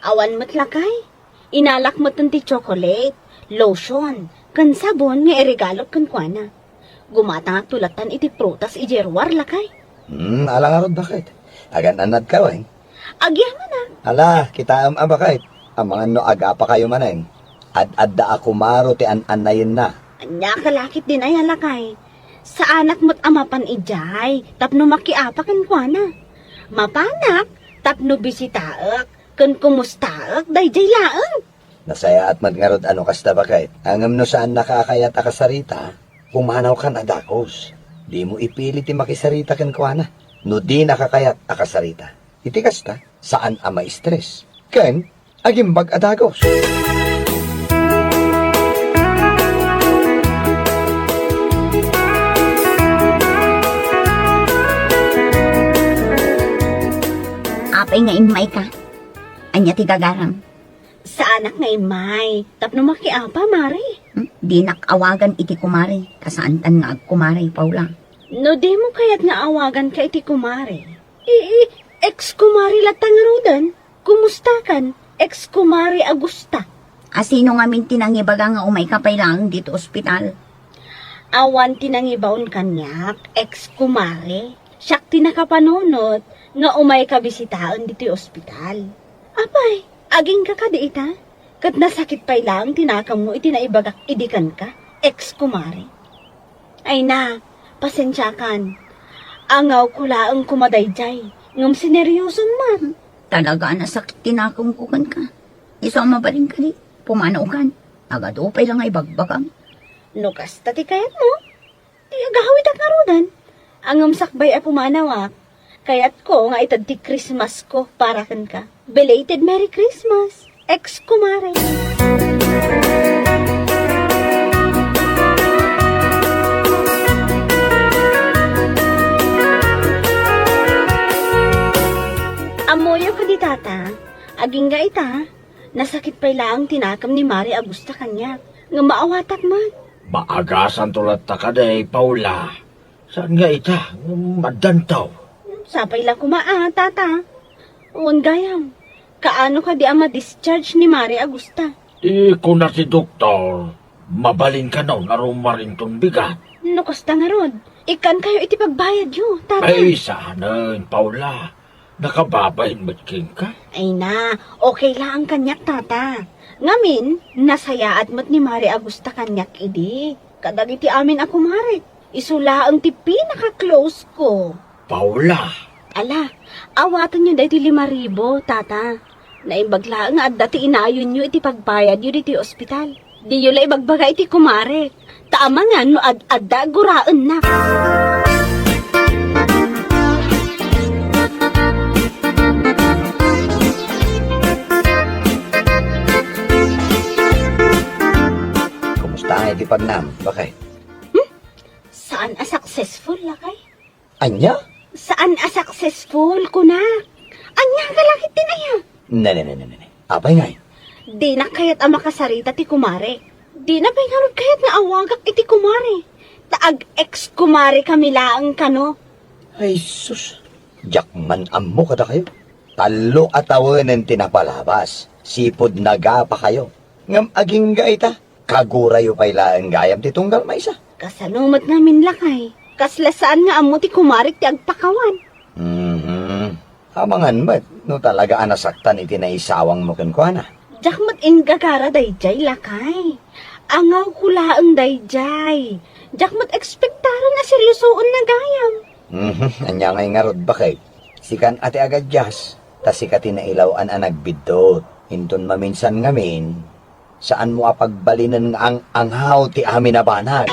Awan mo't lakay. Inalak mo ti chocolate, lotion, kan sabon nga iregalot kan kuana. Gumatang tulatan iti prutas ijerwar lakay. Alang arod bakit? Agan anad ka weng. Agyaman na. Ala, kita bakit? Ang mga no aga pa kayo maneng. Ad-adda ako maro ti an-anayin na. Anya kalakit din ay lakay. Sa anak mo't amapan ijay, tapno makiapa kan kuana. Mapanak, tapno bisitaak, kan kumustaak, dayjay laang. Nasaya at madngarod ano kasta bakit? Angam no saan nakakayat akasarita, pumanaw ka na dakos. Di mo ipilit ti makisarita kan kuana. No di nakakayat akasarita. Iti kasta, saan ama stress? Ken, agimbag adagos. Apay nga imay ka. Anya ti gagaram. Sa anak nga imay, tapno makiapa, mare. Di nakawagan iti kumari. Kasaantan nga agkumari, Paula. No di mo kaya't nga awagan ka iti kumare. Ex-kumari latang rodan. Kumusta kan? Ex-kumari Agusta. Asino nga min tinangibaga nga umay kapay lang dito ospital. Awan tinangibaon kanyak, ex-kumare. Siyak tinakapanunot nga umay kabisitaan dito ospital. Apay, aging ka di ita? Kat nasakit pa'y lang tinakam mo itinaibagak idikan ka, ex-kumare. Ay na, pasensya kan. Angaw ko laang kumadayjay, ngam sineryoso man. Talaga nasakit tinakungkukan ka. Isama pa rin ka di. Pumanaw kan. Agad upay lang ay bagbagang. No kasta ti kayat mo. Ti agahawit at narudan. Angam sakbay a pumanawak. Kayat ko nga itad ti Christmas ko para kan ka. Belated Merry Christmas, ex-kumare. Amoyo ko di tata. Aging ga ita. Nasakit pa'y lang tinakam ni Mari Agusta kanya. Nga maawatak man. Maagasan tulat ta ka day, Paula. Saan nga ita? Madantaw. Sapay lang kumaa, tata. Uwan gayam. Kaano ka di ama discharge ni Mari Agusta? Di ko na si doktor. Mabalin ka na narumarin tong bigat. No kasta nga rod. Ikan kayo iti pagbayad yo, tata. Ay, saanan, Paula. Nakababahin mo't king ka? Ay na, okay lang ang kanyak, tata. Ngamin, nasayaat mo't ni Mari Agusta kanyak idi. Kadag iti amin ako, Mari. Isula ang tipi naka-close ko. Paula. Ala, awatan nyo dahil 5,000, tata. Naimbagla nga at dati inayon nyo iti pagbayad yun iti ospital. Di yun la ibagbaga iti kumare. Tama nga no ad-adda guraan na. Kumusta nga iti pagnam? Bakit? Saan a successful lakay? Anya? Saan a successful, kunak? Anya kalakit din aya. Ne. Apay ngay. Di na kayat ang makasarita ti kumare. Di na pingarod kayat nga awagak iti kumare. Taag ex-kumare kami laang kano. Ay, sus. Jakman ammo kada kayo. Talo at awanan tinapalabas. Sipod naga pa kayo. Ngam aging gaita. Kagurayo pa'y laang gayam ti tunggal maisa. Kasanumat namin lakay. Kaslasaan nga amo ti kumarik ti agpakawan. Hamangan mat, no talaga anasaktan iti naisawang mo kenkwana. Jakmat ingagara dayjay lakay. Angaw kulaang dayjay. Jakmat ekspektaran na seryosoon na gayam. Anya ngay nga rod bakit? Sikan ati agad jas, ta sikati na ilawan ang nagbidot. Hinton maminsan ngamin, saan mo apagbalinan nga ang anghaw ti amin na banag?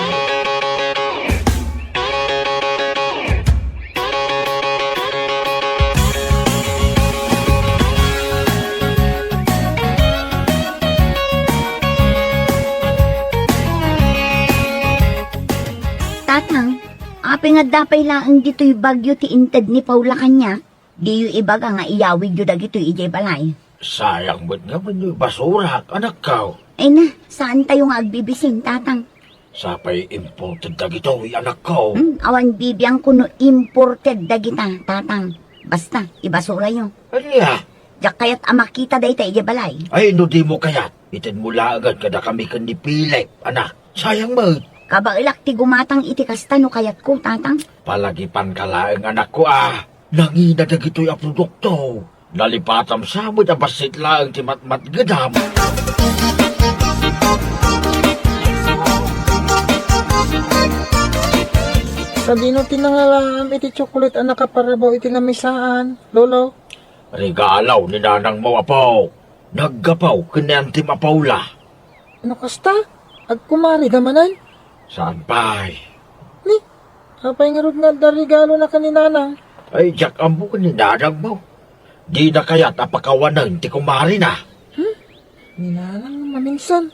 Tatang, api nga dapay lang dito'y bagyo ti inted ni Paula kanya. Di yu ibaga nga iyawig yu dagito'y ijay balay. Sayang ba't nga man yung basura, anak ka? Ay na, saan tayo nga agbibising, tatang? Sapay imported na gito, anak ko. Awan bibiyang kuno imported dagita, tatang. Basta, ibasura yu. Anya? Diyak kaya't amakita day tayo ijay balay. Ay, no di mo kayat. Itin mo agad kada kami kan ni Pilip, anak. Sayang mo. Kabailak ti gumatang iti kastano kayat ko, tatang. Palagipan ka lang, anak ko Nangina na gito'y a produkto. Nalipatam sa mo na basit lang ti matmat gadam. Sabino tinangalam iti chocolate anak kaparabaw iti lamisaan, lolo. Regalaw ni nanang mo apaw. Naggapaw kinantim apawla. Ano kasta? Agkumari damanan? Saan pa'y? Ni, kapay nga rod nga darigalo na kaninanang. Ay, jak ambo ni nanang mo. Di na kaya't apakawanan ti kumari na. Ninanang maminsan.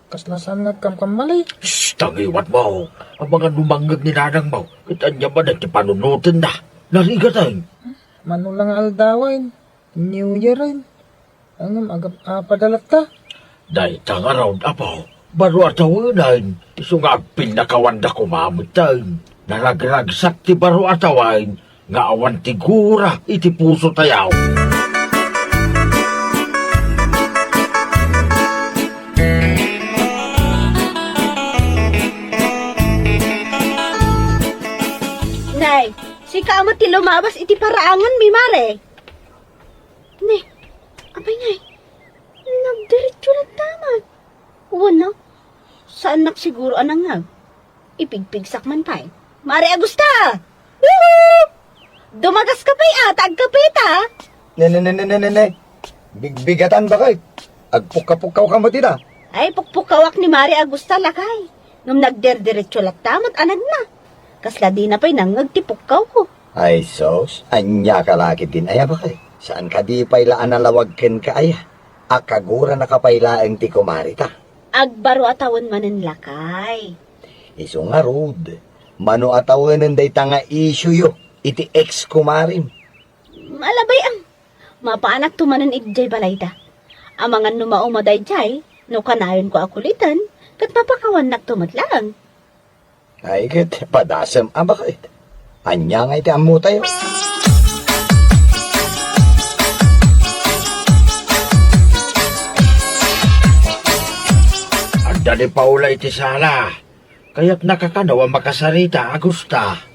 Kaslasan nagkamkamali. Shh, tangiwat mo. Ang mga numangag ni nanang mo. Kita niya ba na ti panunutin na? Narigatan. Manulang aldawain. New Year rin. Ang padalat ta. Dahil tangaraw apaw. Baro atawanan. Isungag pinakawanda kumamitan. Naragragsak ti baro atawain. Nga awan tigura iti puso tayaw. Nay, si kaamat ti lumabas iti paraangan mi mare. Ne, abay ngay. Nagdiretso lang tamat. Wala. Saan siguro anang nga? Ipigpigsak man pa'y. Mare Agusta! Woohoo! Dumagas ka pa'y atag kapita. Ne. Bigbigatan ba kay? Agpukapukaw ka mo tida. Ay, pukpukawak ni Mare Agusta lakay. Nung nagderdiretso lang tamat anag na. Kasla di na pa'y nangagtipukaw ko. Ay sos, anya ka laki din aya ba kay? Saan ka di pailaan na lawagken ka aya? Akagura na kapailaeng ti kumarita. Agbaro atawan manen lakay. Iso nga rod. Mano atawanan day tanga issue yo. Iti ex-kumarim. Malabay ang mapaanak tumanan idjay balayda. Amangan numaumaday jay, no kanayon ko akulitan, kat mapakawan tumatlang. Ay ket, padasam abakit. Anya nga iti amu tayo. Anda ni Paula iti sala. Kaya't nakakanawa makasarita, Agusta.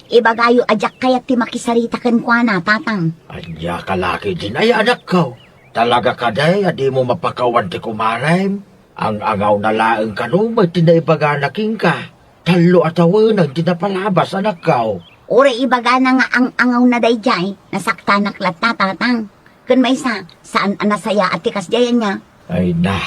Ibagayo ajak kaya't ti makisarita ken kwa na, tatang. Anya kalaki din ay anak ko. Talaga ka day, adi mo mapakawan ti kumarem. Ang angaw na laeng kanumay tinaibaganaking ka. Talo at awanan tinapalabas anak ko. Ure ibaga na nga ang angaw na dayjay, nasakta naklat na, tatang. Kun may saan anasaya at tikas jayan niya? Ay na,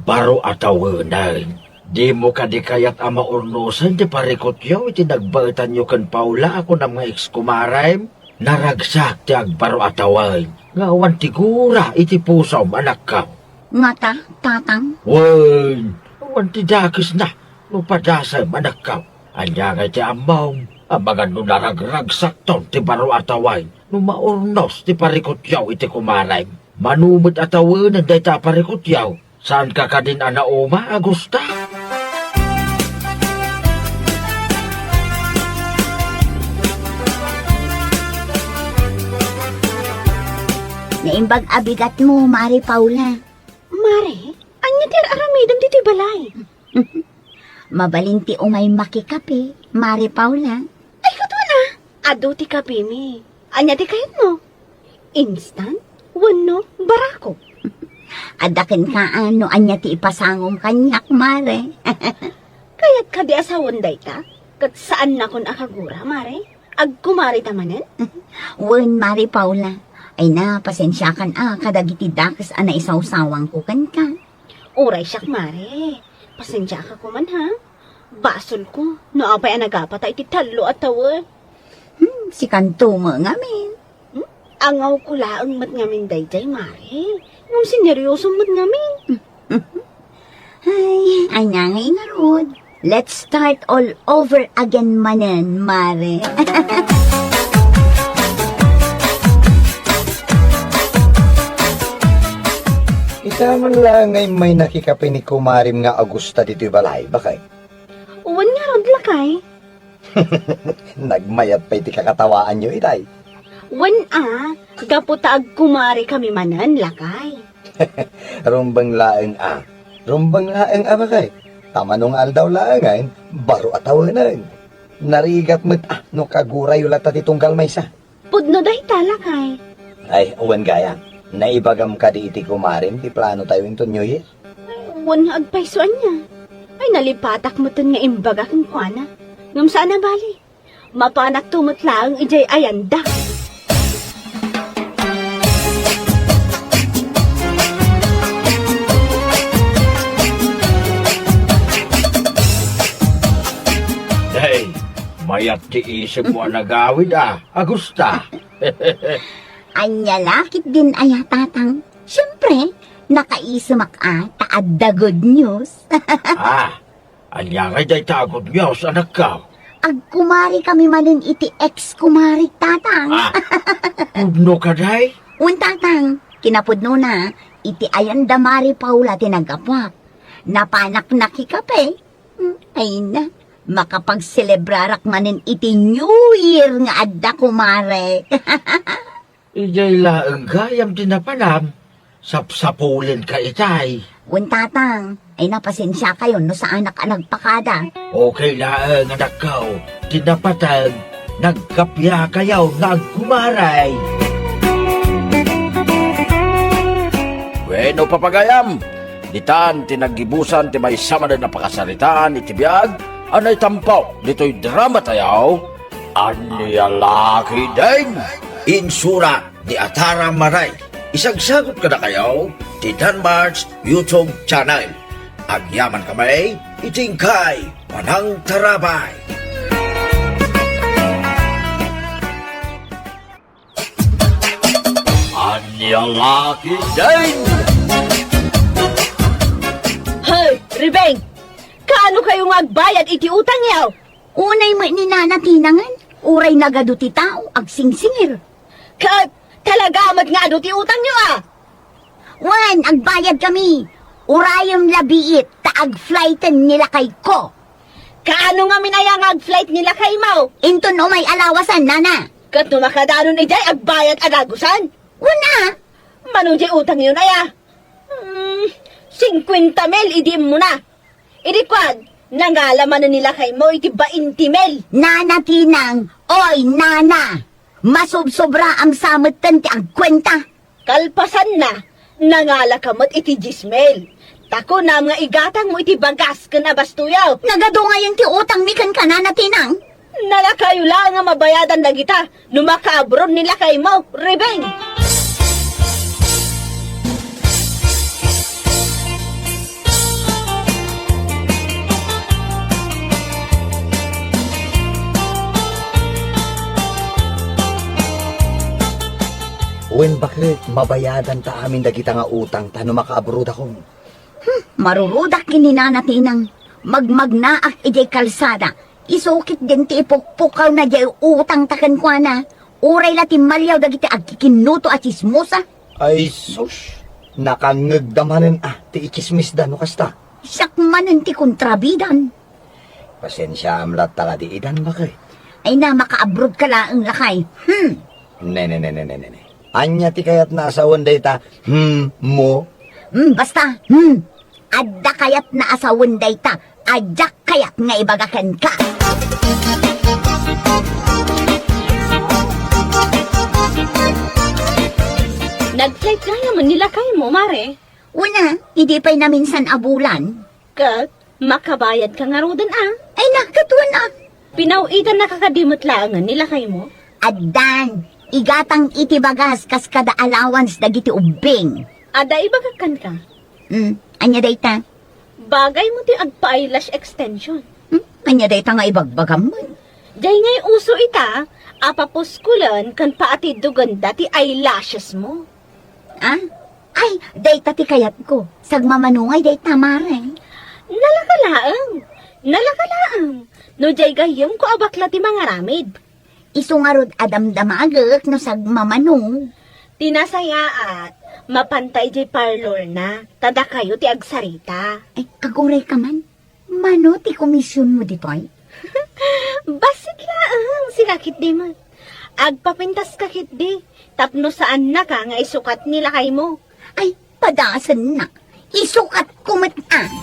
baro at awanan. Di mo ka di kaya't ama urnusan di parikot yaw iti nagbaitan nyo kan Paula ako ng mga ex-kumarem. Naragsak ti agbaro ataway. Nga awan tigura iti pusaw anak ka. Nga ta, tatang. Wan, awan ti dakis na. Nupadasay anak ka. Anya nga ti amaw. Amagan no naragragsak ton ti baro ataway. No maurnos ti parikot yaw iti kumarem. Manumit atawanan day ta parikot yaw. Saan ka ka din anauma, Agusta? Naimbag abigat mo, Mari Paula. Mare, anya dir aramidam dito'y balay. Mabalinti umay makikape, Mari Paula. Ay, katwa na. Ado ti kapimi. Anya ti kayat mo. Instant? Wano, barako. Adakin ka ano anya ti ipasangom kanyak, mare. Kaya't ka di asawan day ta? Kat saan na kon akagura, mare? Ag kumari tamanen? Wen, Mari Paula. Ay na, pasensya kan kadagiti dakes na isawsawang ko kan ka. Uray siyak, mare. Pasensya ka ko man, ha? Basol ko. Naapay ang nagapatay ti talo at tawa. Si kanto mo ngamin. Angaw ko laang mat ngamin dayjay, mare. Nung sineryoso mat ngamin. Ay nga nga Rod. Let's start all over again manen, mare. Ita man lang ay may nakikape ni kumarim nga Agusta dito'y balay, bakay? Uwan nga rod lakay. Nagmayat pa iti kakatawaan nyo, itay. Wan gaputaag kumari kami manan lakay. Rumbang laeng Rumbang laeng bakay. Tamanong aldaw laengan, baro atawanan. Narigat mo't no kaguray ulat at itunggal may sa. Pudno day talakay. Ay, uwan gaya. Naibagam ka di iti kumarim, di plano tayo into New Year. Wan nga agpaysuan niya. Ay nalipatak mo nga imbaga kong kuana. Ngam saan na bali? Mapanak tumot lang ijay ayanda. Hey, mayat ti isip mo nagawid Agusta. Anya lakit din aya tatang. Siyempre, nakaisumak taadda good news. Anya kay day tagod niyo sa anak ka. Agkumari kami manin iti ex-kumari tatang. Pudno ka day? Un tatang, kinapudno na, iti ayanda Mari Paula tinagapwak. Napanak nakikape. Ay na, makapag-celebrarak manin iti New Year nga adda kumare. Ijay laeng gayam din na panam. Sapsapulin ka itay. Un tatang, ay napasensya kayo no sa anak nagpakada. Okay laeng anak ka. Tinapatag. Nagkapya kayaw nagkumaray. Bueno, papagayam, ditan tinagibusan ti may sama na napakasaritaan iti biyag, anay tampaw, dito'y drama tayaw, anyalaki din. Insura di Atara Maray, isagsagot ka na kayaw, ti Danmarks YouTube channel. Agyaman kamay, itingkay, panang tarabay. Anyalaki din. Hey, Ribeng! Kaano kayong agbayad iti utang yaw? Unay mo ni nanatinangan, uray nagado ti tao, agsingsingir. Talaga amat nga do ti utang nyo Wan, agbayad kami. Urayom labiit, taag-flighten nila kay ko. Kaano nga minayang ag-flight nila kay Mau? Into no may alawasan, nana. Kat numakadanon ijay agbayad adagusan? Una, Manong utang yun ay 50 mil idim mo na. Idikwad, nangalaman na nila kay mo iti 20 mil. nana tinang, oy nana. Masubsobra ang samutan ti agkwenta. Kalpasan na, nangala kamot iti 10 mil. Tako na mga igatang mo iti bagas ka na bastuyaw. Nagado ngayon ti utang mikan ka nana tinang. Nalakayo lang nga mabayadan na kita. Numakaabron nila kay mo, Rebeng. Wen bakit mabayadan ta amin dagita nga utang ta no makaabroad akong. Marurudak kini nana tinang. Magmagnaak ijay kalsada. Isukit din ti ipukpukaw na jay utang takan kwa na. Uray lati malyaw dagiti agkikinuto at chismosa. Ay sus, nakangagdamanan ti ikismis da no kasta. Sakmanan ti kontrabidan. Pasensya amlat tala di idan bakit. Ay na makaabroad ka laang lakay. Ne. Anya ti kayat naasawan day ta, mo. Basta, adda kayat na asawan day ta. Adda kayat nga ibagakan ka. Flashlight gaya man nila kay mo, mare. Una, hindi pa'y na minsan abulan. Kat, makabayad ka nga rodan Ay nakatuan na. Pinawitan na kakadimot laangan nila kay mo. Adan, igatang itibagas kas kada allowance dagiti ubing. Ada ibagakan ka. Anya dayta? Bagay mo ti agpa-eyelash extension. Anya dayta nga ibagbagam mo. Jay ngay uso ita, apapuskulan kan paatidugan dati eyelashes mo. Ah? Ay, dayta ti kayat ko. Sagmamanungay dayta mare. Nalakalaang. No jay gayam ko abakla ti mga ramid. Isu nga rod adamdamagak no sagmamanong. Tinasayaat, mapantay jay parlor na, tada kayo ti agsarita. Ay, kaguray ka man. Mano ti komisyon mo ditoy? Basit laang, sinakit di man. Agpapintas kakit di, tapno saan na ka nga isukat nila kay mo. Ay, padasan na. Isukat kumataan.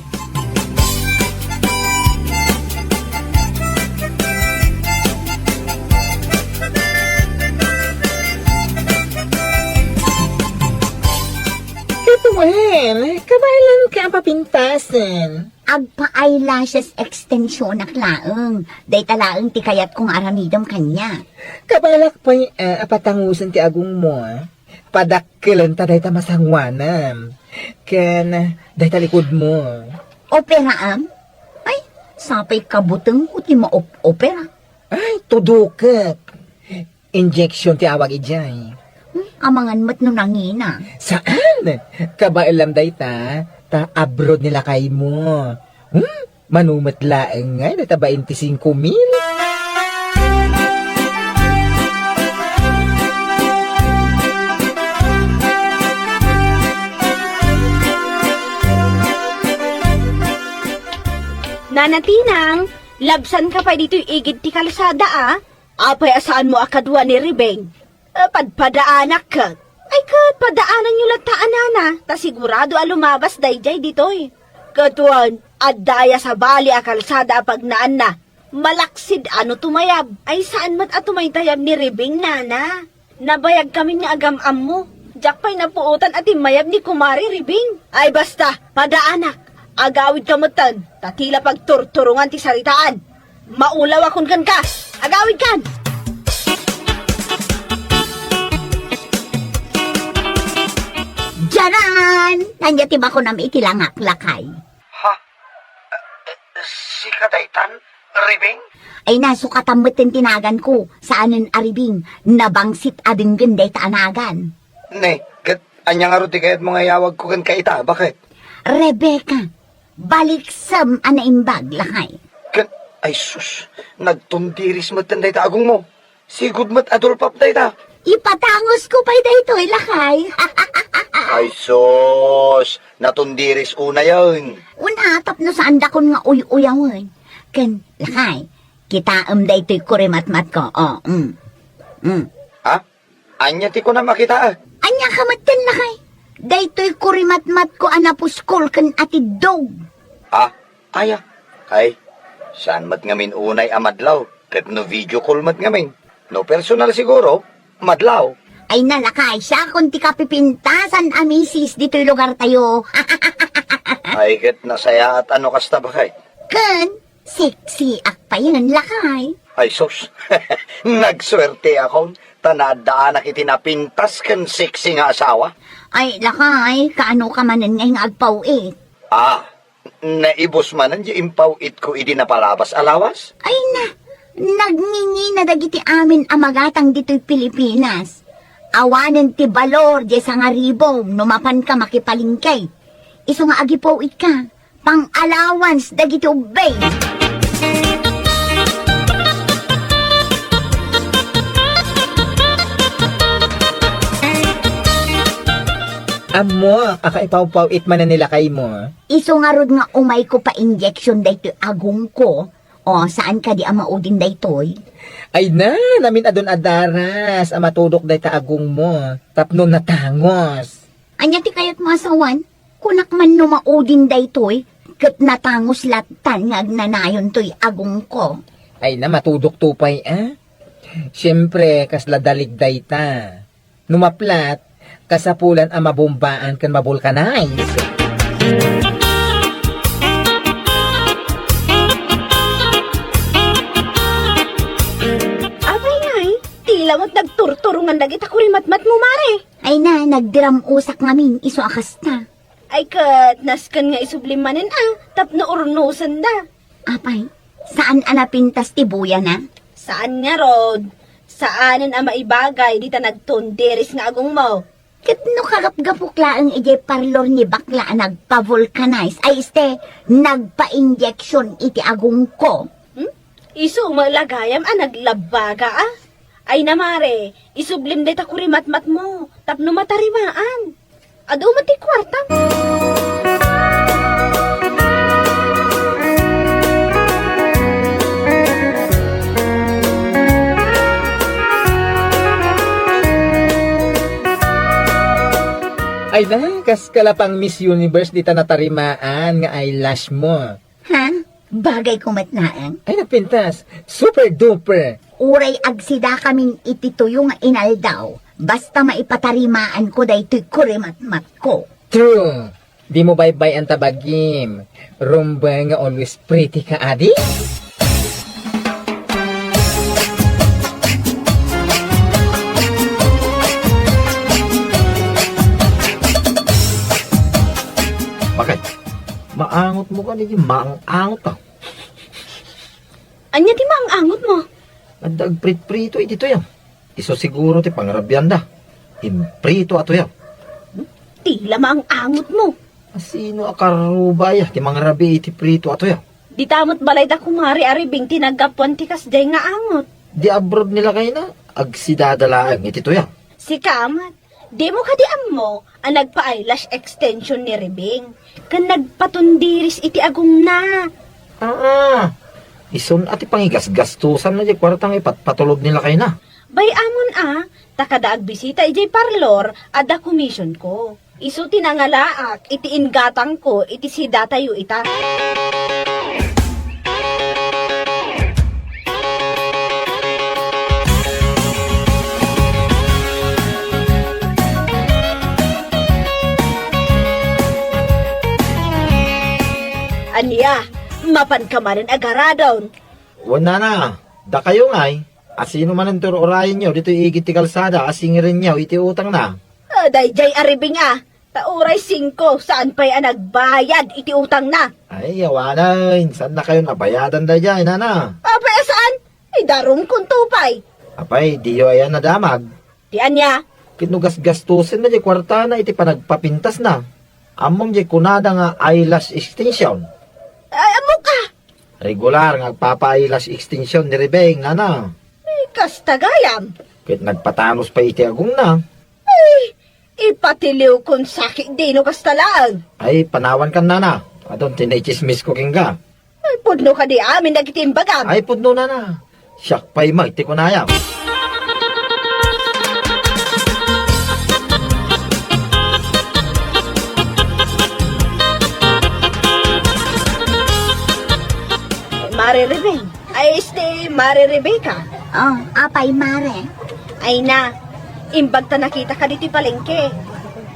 Ito man, kabailan ka ang papintasan. Agpa-eyelashes extension na klaang. Dayta laang ti kayat kong aramidam kanya. Kabalak pa apatangusan ti agong mo. Padakkilan ta dayta masangwanam. Ken, dayta likod mo. Operaam? Ay, sapay kabuteng ko ti maop-opera. Ay, tudukap. Injection ti awag ijay. Amangan mat no nangina. Saan? Kabailam dayta, ta abroad nila kay mo. Manumat laeng nga, dayta 25,000. Nanatinang, labsan ka pa dito igid ti kalsada Apay asaan mo akadwa ni Ribeng? Padpadaanak ka. Ay kat, padaanan nyo lataan na, ta sigurado lumabas dayjay ditoy. Katuan, adaya sa bali a kalsada pag naan na. Malaksid ano tumayab. Ay saan mat atumaytayab ni Ribeng nana? Nabayag kami nga agam-am mo. Diyak pa'y napuutan at mayab ni Kumari Ribeng. Ay basta, padaanak. Agawid ka matan, tatila pagturturungan ti saritaan. Maulaw akon kan ka, agawid kan! Diyaran! Nanya ti ba ko nam itilangak lakay? Ha? Si Kadaytan? Ribing? Ay nasukatamutin tinagan ko saanin aribing nabangsit ading ganday taanagan. Ne, kat anya nga ruti kayat mga yawag ko kan kaita, bakit? Rebecca, baliksam anaimbag lakay. Kan, ay sus, nagtundiris mat tanday ta agong mo. Sigud mat adulpap day ta. Ipatangos ko pa'y dayto lakay. Ay sus, natundiris una yun. Unatap no saan dakon nga uy-uyawan. Ken, lakay, kita dayto'y kurimat-mat ko. Ha? Anya ti ko na makita ah. Anya kamatan lakay. Dayto'y kurimat-mat ko anapuskol ken atidog. Ah, aya. Ay, saan mat ngamin unay amadlaw? Kat no video call mat ngamin. No personal siguro, madlaw. Ay nalakay siya kung ti kapipintasan amisis dito'y lugar tayo. Ay, kat nasaya at ano kasta bakay? Ken, sexy ak pa yan lakay. Ay sus, nagswerte ako. Tanadaan na kitinapintas kan sexy nga asawa. Ay lakay, kaano ka manan ngayong agpawit. Ah, naibos manan di impawit ko idi napalabas alawas? Ay na, nagningi na dagiti amin amagatang dito'y Pilipinas. Awanan ti balor di sa nga ribong, numapan ka makipalingkay. Iso nga agipawit ka, pang allowance dagiti ubay. Amo, kakaipaw-paw man na nila kay mo. Iso nga rod nga umay ko pa injection daytoy agong ko. O, saan ka di amaudin daytoy? Ay na, namin adon adaras, amatudok day taagong mo. Tapno natangos. Anya ti kayat mo asawan? Kunak man no maudin daytoy, kat natangos latan nga agnanayon to'y agong ko. Ay na, matudok tupay, ah. Siyempre, kasla daligday ta. Numaplat, kasapulan ang mabumbaan kan mabulkanize. Abay ngay, tila mo't nagturturungan dagit ako rimatmat mo, mare. Ay na, nagdiram usak ngamin, iso akas na. Ay kat, naskan nga isublimanin tapno urnusan da. Apay, saan anapintas ti buya na? Saan nga, Rod? Saanin ang maibagay, di ta nagtunderis nga agong mo. Kat no kagap-gapukla ang ije parlor ni bakla nagpa-vulcanize, ay este, nagpa-injection iti agong ko. Isu malagayam naglabaga Ay namare, isublim day ta kurimatmat mo, tapno matarimaan. Ado mati kwarta. Ay na, kas kalapang Miss Universe di ta natarimaan nga eyelash mo. Ha? Bagay kumatnaan. Ay napintas, super duper. Uray agsida kaming itituyo nga inaldaw. Basta maipatarimaan ko daytoy kurimatmat ko. True. Di mo bye-bye ang tabagim. Rumba nga always pretty ka, adi? Bakit? Maangot mo ka niya, maangot ka. Anya di maangangot mo? Nagdagprit-prito dito yan. Iso siguro ti pangarabyan da. Imprito ato yan. Tila maangangot mo. Sino akarubaya ti mangarabi iti prito ato yan. Di tamot balay da kumari aribing tinagapuan ti kasday nga angot. Di abroad nila kayo na. Agsidadalaan iti to yan. Si Kamat, di mo kadiam mo ang nagpa-eyelash extension ni Ribing. Kan nagpatundiris iti agong na. Ison ati pangigas-gastusan na di kwartang ipatpatulog nila kayo na. Bay amon takadaag bisita ijay parlor ada commission ko. Isu tinangalaak iti ingatang ko iti si datayo ita. Aniya, mapan ka manin agaradon. Wala na. Da kayo nga'y. Asino man ang turorayan nyo, dito igit ti kalsada, asingirin nyo, iti utang na. Dayjay aribing tauray 5, saan pa'y nagbayad iti utang na? Ay, yawanan. Saan na kayo nabayadan da dyan, nana? Apay saan? Ay darum kung tupay. Apay, diyo ayan na damag. Di anya, Kinugas-gastusin na di kwarta na iti panagpapintas na. Among di kunada nga eyelash extension. ay amo ka. Regular nga agpapa-eyelash extension ni Rebeng, nana. Ay, kastagayam. Kit nagpatanos pa iti agong na. Ipatiliw kung sakit dino kastalaan. Ay, panawan kan nana. Adon tinaychismis ko kingga. Ay, pudno ka di amin nagitimbagam. Ay, pudno nana. Siyak pa'y mag, ti kunayam. Mare Rebeng. Ay, Mare Rebecca. Oh, apay mare. Ay na, imbag ta nakita ka dito palengke.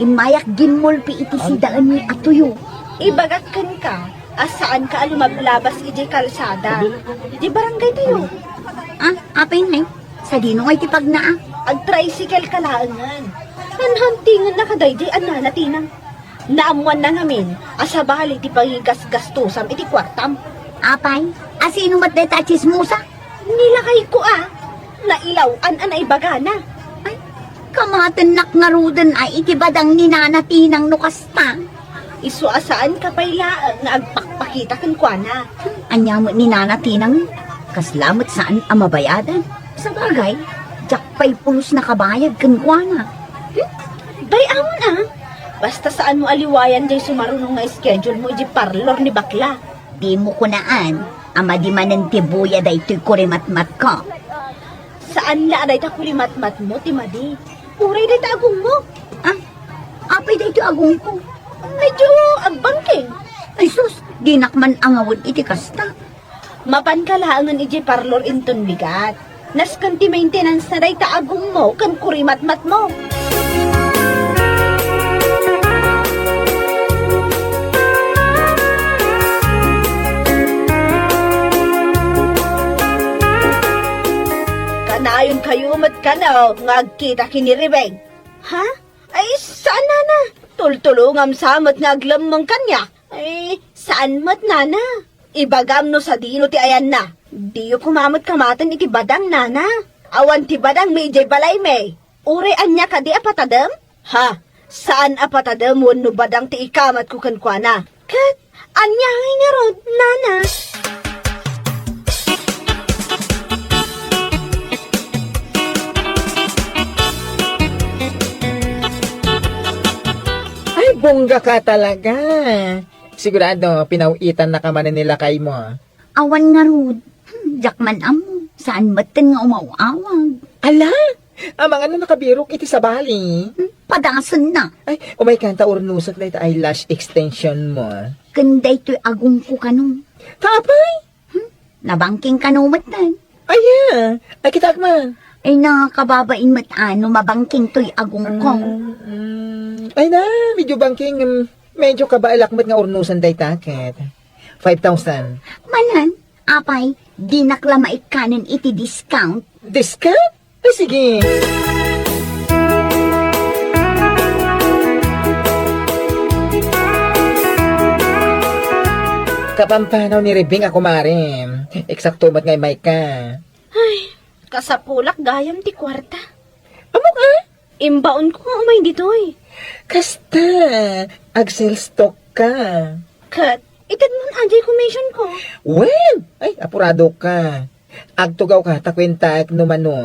Imayak gimulpi iti sidaan ni atuyo. Ibagak kan ka, asaan ka lumablabas iji kalsada. Di barangay tayo. Apay na sa dino ngay tipag na Ag-tricycle ka laangan. Nanhantingan na kaday di ananatinang. Naamuan na ngamin, asabali ti pagigas-gastusam iti kwartam. Apay, asino mat deta chismusa? Nilakay ko nailawan ang naibagana. Ay, kamaten nakngarudan ay itibadang ninanatinang nukasta. Isu asaan ka pailaan nga agpakpakita kan kuana. Anya mo ninanatinang, kaslamot saan ang mabayadan? Sa bagay, jakpay pulos na kabayad kan kuana. Bayamon basta saan mo aliwayan jay sumarunong nga schedule mo iji parlor ni bakla. Di mo kunaan, ama di manan tibuya da ito'y kurimatmat ko. Saan la aday ta kulimatmat mo, timadi? Uray day ta agong mo. Apay da ito agong ko. Medyo agbangking. Ay sus, di nakman angawon iti kasta. Mapan ka laangan iji parlor inton bigat. Naskan ti maintenance na day ta agong mo kan kurimatmat mo. dayon kayo matkanaw nga agkita kiniribeng. Ha? Ay, saan nana? Tultulungam samat nga aglamang kanya. Ay, saan mat nana? Ibagam no sa dino ti ayan na. Diyo kumamot kamatan iti badang nana. Awan ti badang medjay balay may. Ure anya ka di apatadam? Ha? Saan apatadam wano badang ti ikamat ko kankwana? Kat, anya nga rod, nana. Ay, bongga ka talaga. Sigurado, pinauitan na ka man nila kay mo. Awan nga rod. Jakman amo. Saan matan nga umawawag? Ala, ang mga nakabirok iti sa bali. Padasan na. Ay, umay kanta urnusak na ito eyelash extension mo. Kanday to'y agong ko kanong. Tapay? Nabangking kanumatan. Ay, ay kitag man. Ay nakakababain matano mabangking to'y agong kong. Ay na, medyo bangking, medyo kabaalakmat nga urnusan day taket. 5,000. Manan, apay, di naklama ikanan iti discount. Discount? Ay, sige. Kapampanaw ni Rebing ako marim. Eksakto mat ngay may ka. Kasapulak gayam ti kwarta. Amo ka? Imbaon ko nga umay ditoy. Kasta, agsel stock ka. Kat, itad mo anjay commission ko. Well, ay, apurado ka. Agtugaw ka, takwenta ak numano.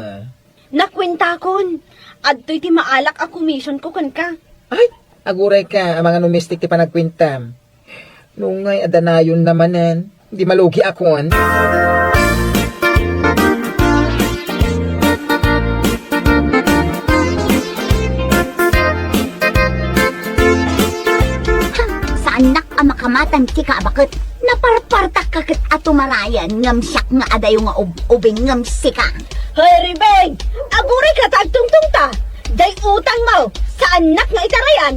Nakwenta kon. Adto'y ti maalak a commission ko kan ka. Ay, aguray ka, ang mga domestic ti panagkwenta. Nungay adanayon namanan, di malugi akon. Saan nak makamatan ti kabakit? Naparpartak kakit ato marayan ngam siyak nga adayo nga ubing ngam sika. Hoy, Ribeng! Aburay ka tagtungtung ta! Day utang mo! Saan nak nga itarayan?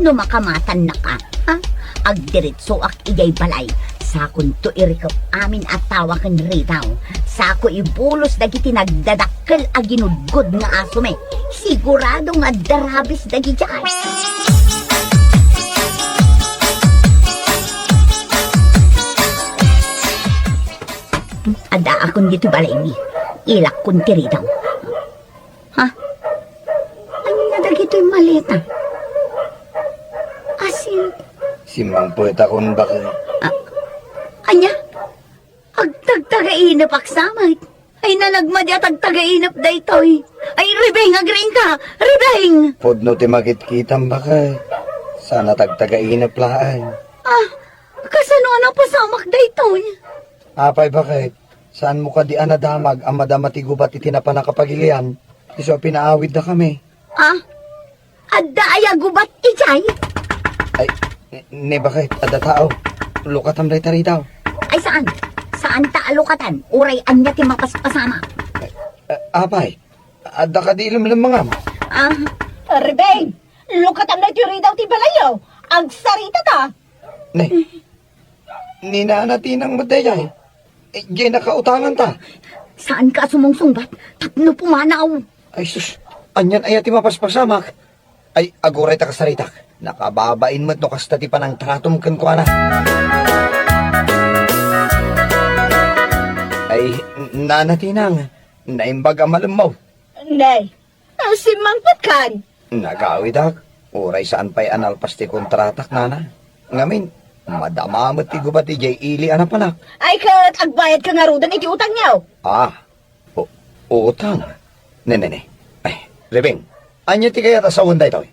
No makamatan na ka, ha? Agdiritso ak ijay balay. Sakon to irikap amin at tawakan ritaw. Sako ibulos dagiti nagdadakkel a ginudgod nga aso me. Sigurado nga darabis dagi dyan. Ada akong dito balay ni. Ilak kun tiritaw. Ha? Ano na dagito'y maleta? Asin, Simang poeta kon bakit. anya? Agtagtagainap aksamay. Ay nalagmadya tagtagainap daytoy. Ay Rebeng, agring ka! Rebeng! Podno ti makitkitam bakit. Sana tagtagainap laan. Ah, kasano ano pasamak daytoy? Apay bakit? Saan mo ka di anadamag ang madamati gubat iti napanakapagilian? Iso pinaawid na kami. Ah, adda ay agubat ijay? Ay, ne bakit? Ada tao. Lukatam day tari daw. Ay saan? Saan taalukatan? Uray anya ti mapaspasama. Apay, ada ka di ilum-lumangam. Ah, Ribeng! Lukatam na tiyuri daw ti balayaw! Agsarita ta! Ne, ninanatinang madayay. Diyan nakautangan ta. saan ka sumungsungbat? Tapno pumanaw. Ay sus, anyan ay ati mapaspasamak. Ay, aguray ta kasaritak. Nakababain mo't no kasta ti panang tratom kankwana. Ay, nanatinang. Naimbag ang malamaw. Nay, si Mangpat kan. Nagawidak. Uray saan pa'y analpas ti kontratak nana. Ngamin, madamamot ti gubat ti jay ili anapanak. Ay kat, agbayad ka nga rudan iti utang niyaw. Ah, utang. Ne. Ay, Rebeng, anya ti kaya tasawon da ito?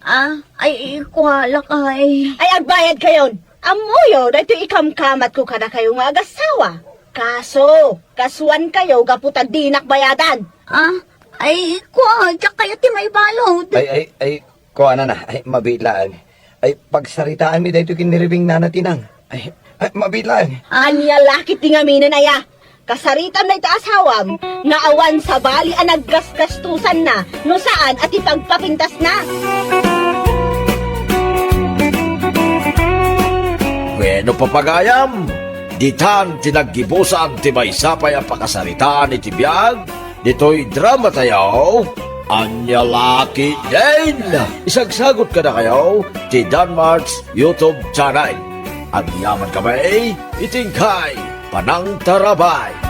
Ah, ay, kuhala ka ay. Ay agbayad kayon. Amuyo, dahito ikamkamat ko kada kayo nga agasawa. Kaso, kasuan kayo gaputa dinak bayadan. Ah, ay, kuha, kayo ti may balod. Ay, kuha na. Ay, mabitlaan. Ay, pagsaritaan mi dahito kiniribing nanatinang. Ay, mabitlaan. Anya lakit tingaminan aya. Kasaritan na ita asawam, nga awan sa bali ang naggasgastusan na, no saan at ipagpapintas na. Bueno papagayam, ditan tinaggibusan ti may sapay ang pakasaritaan iti biyag, Dito'y drama tayo. Anya Laki din! Isagsagot ka na kayo ti Danmarks YouTube channel. At yaman kami, itingkay, panang tarabay.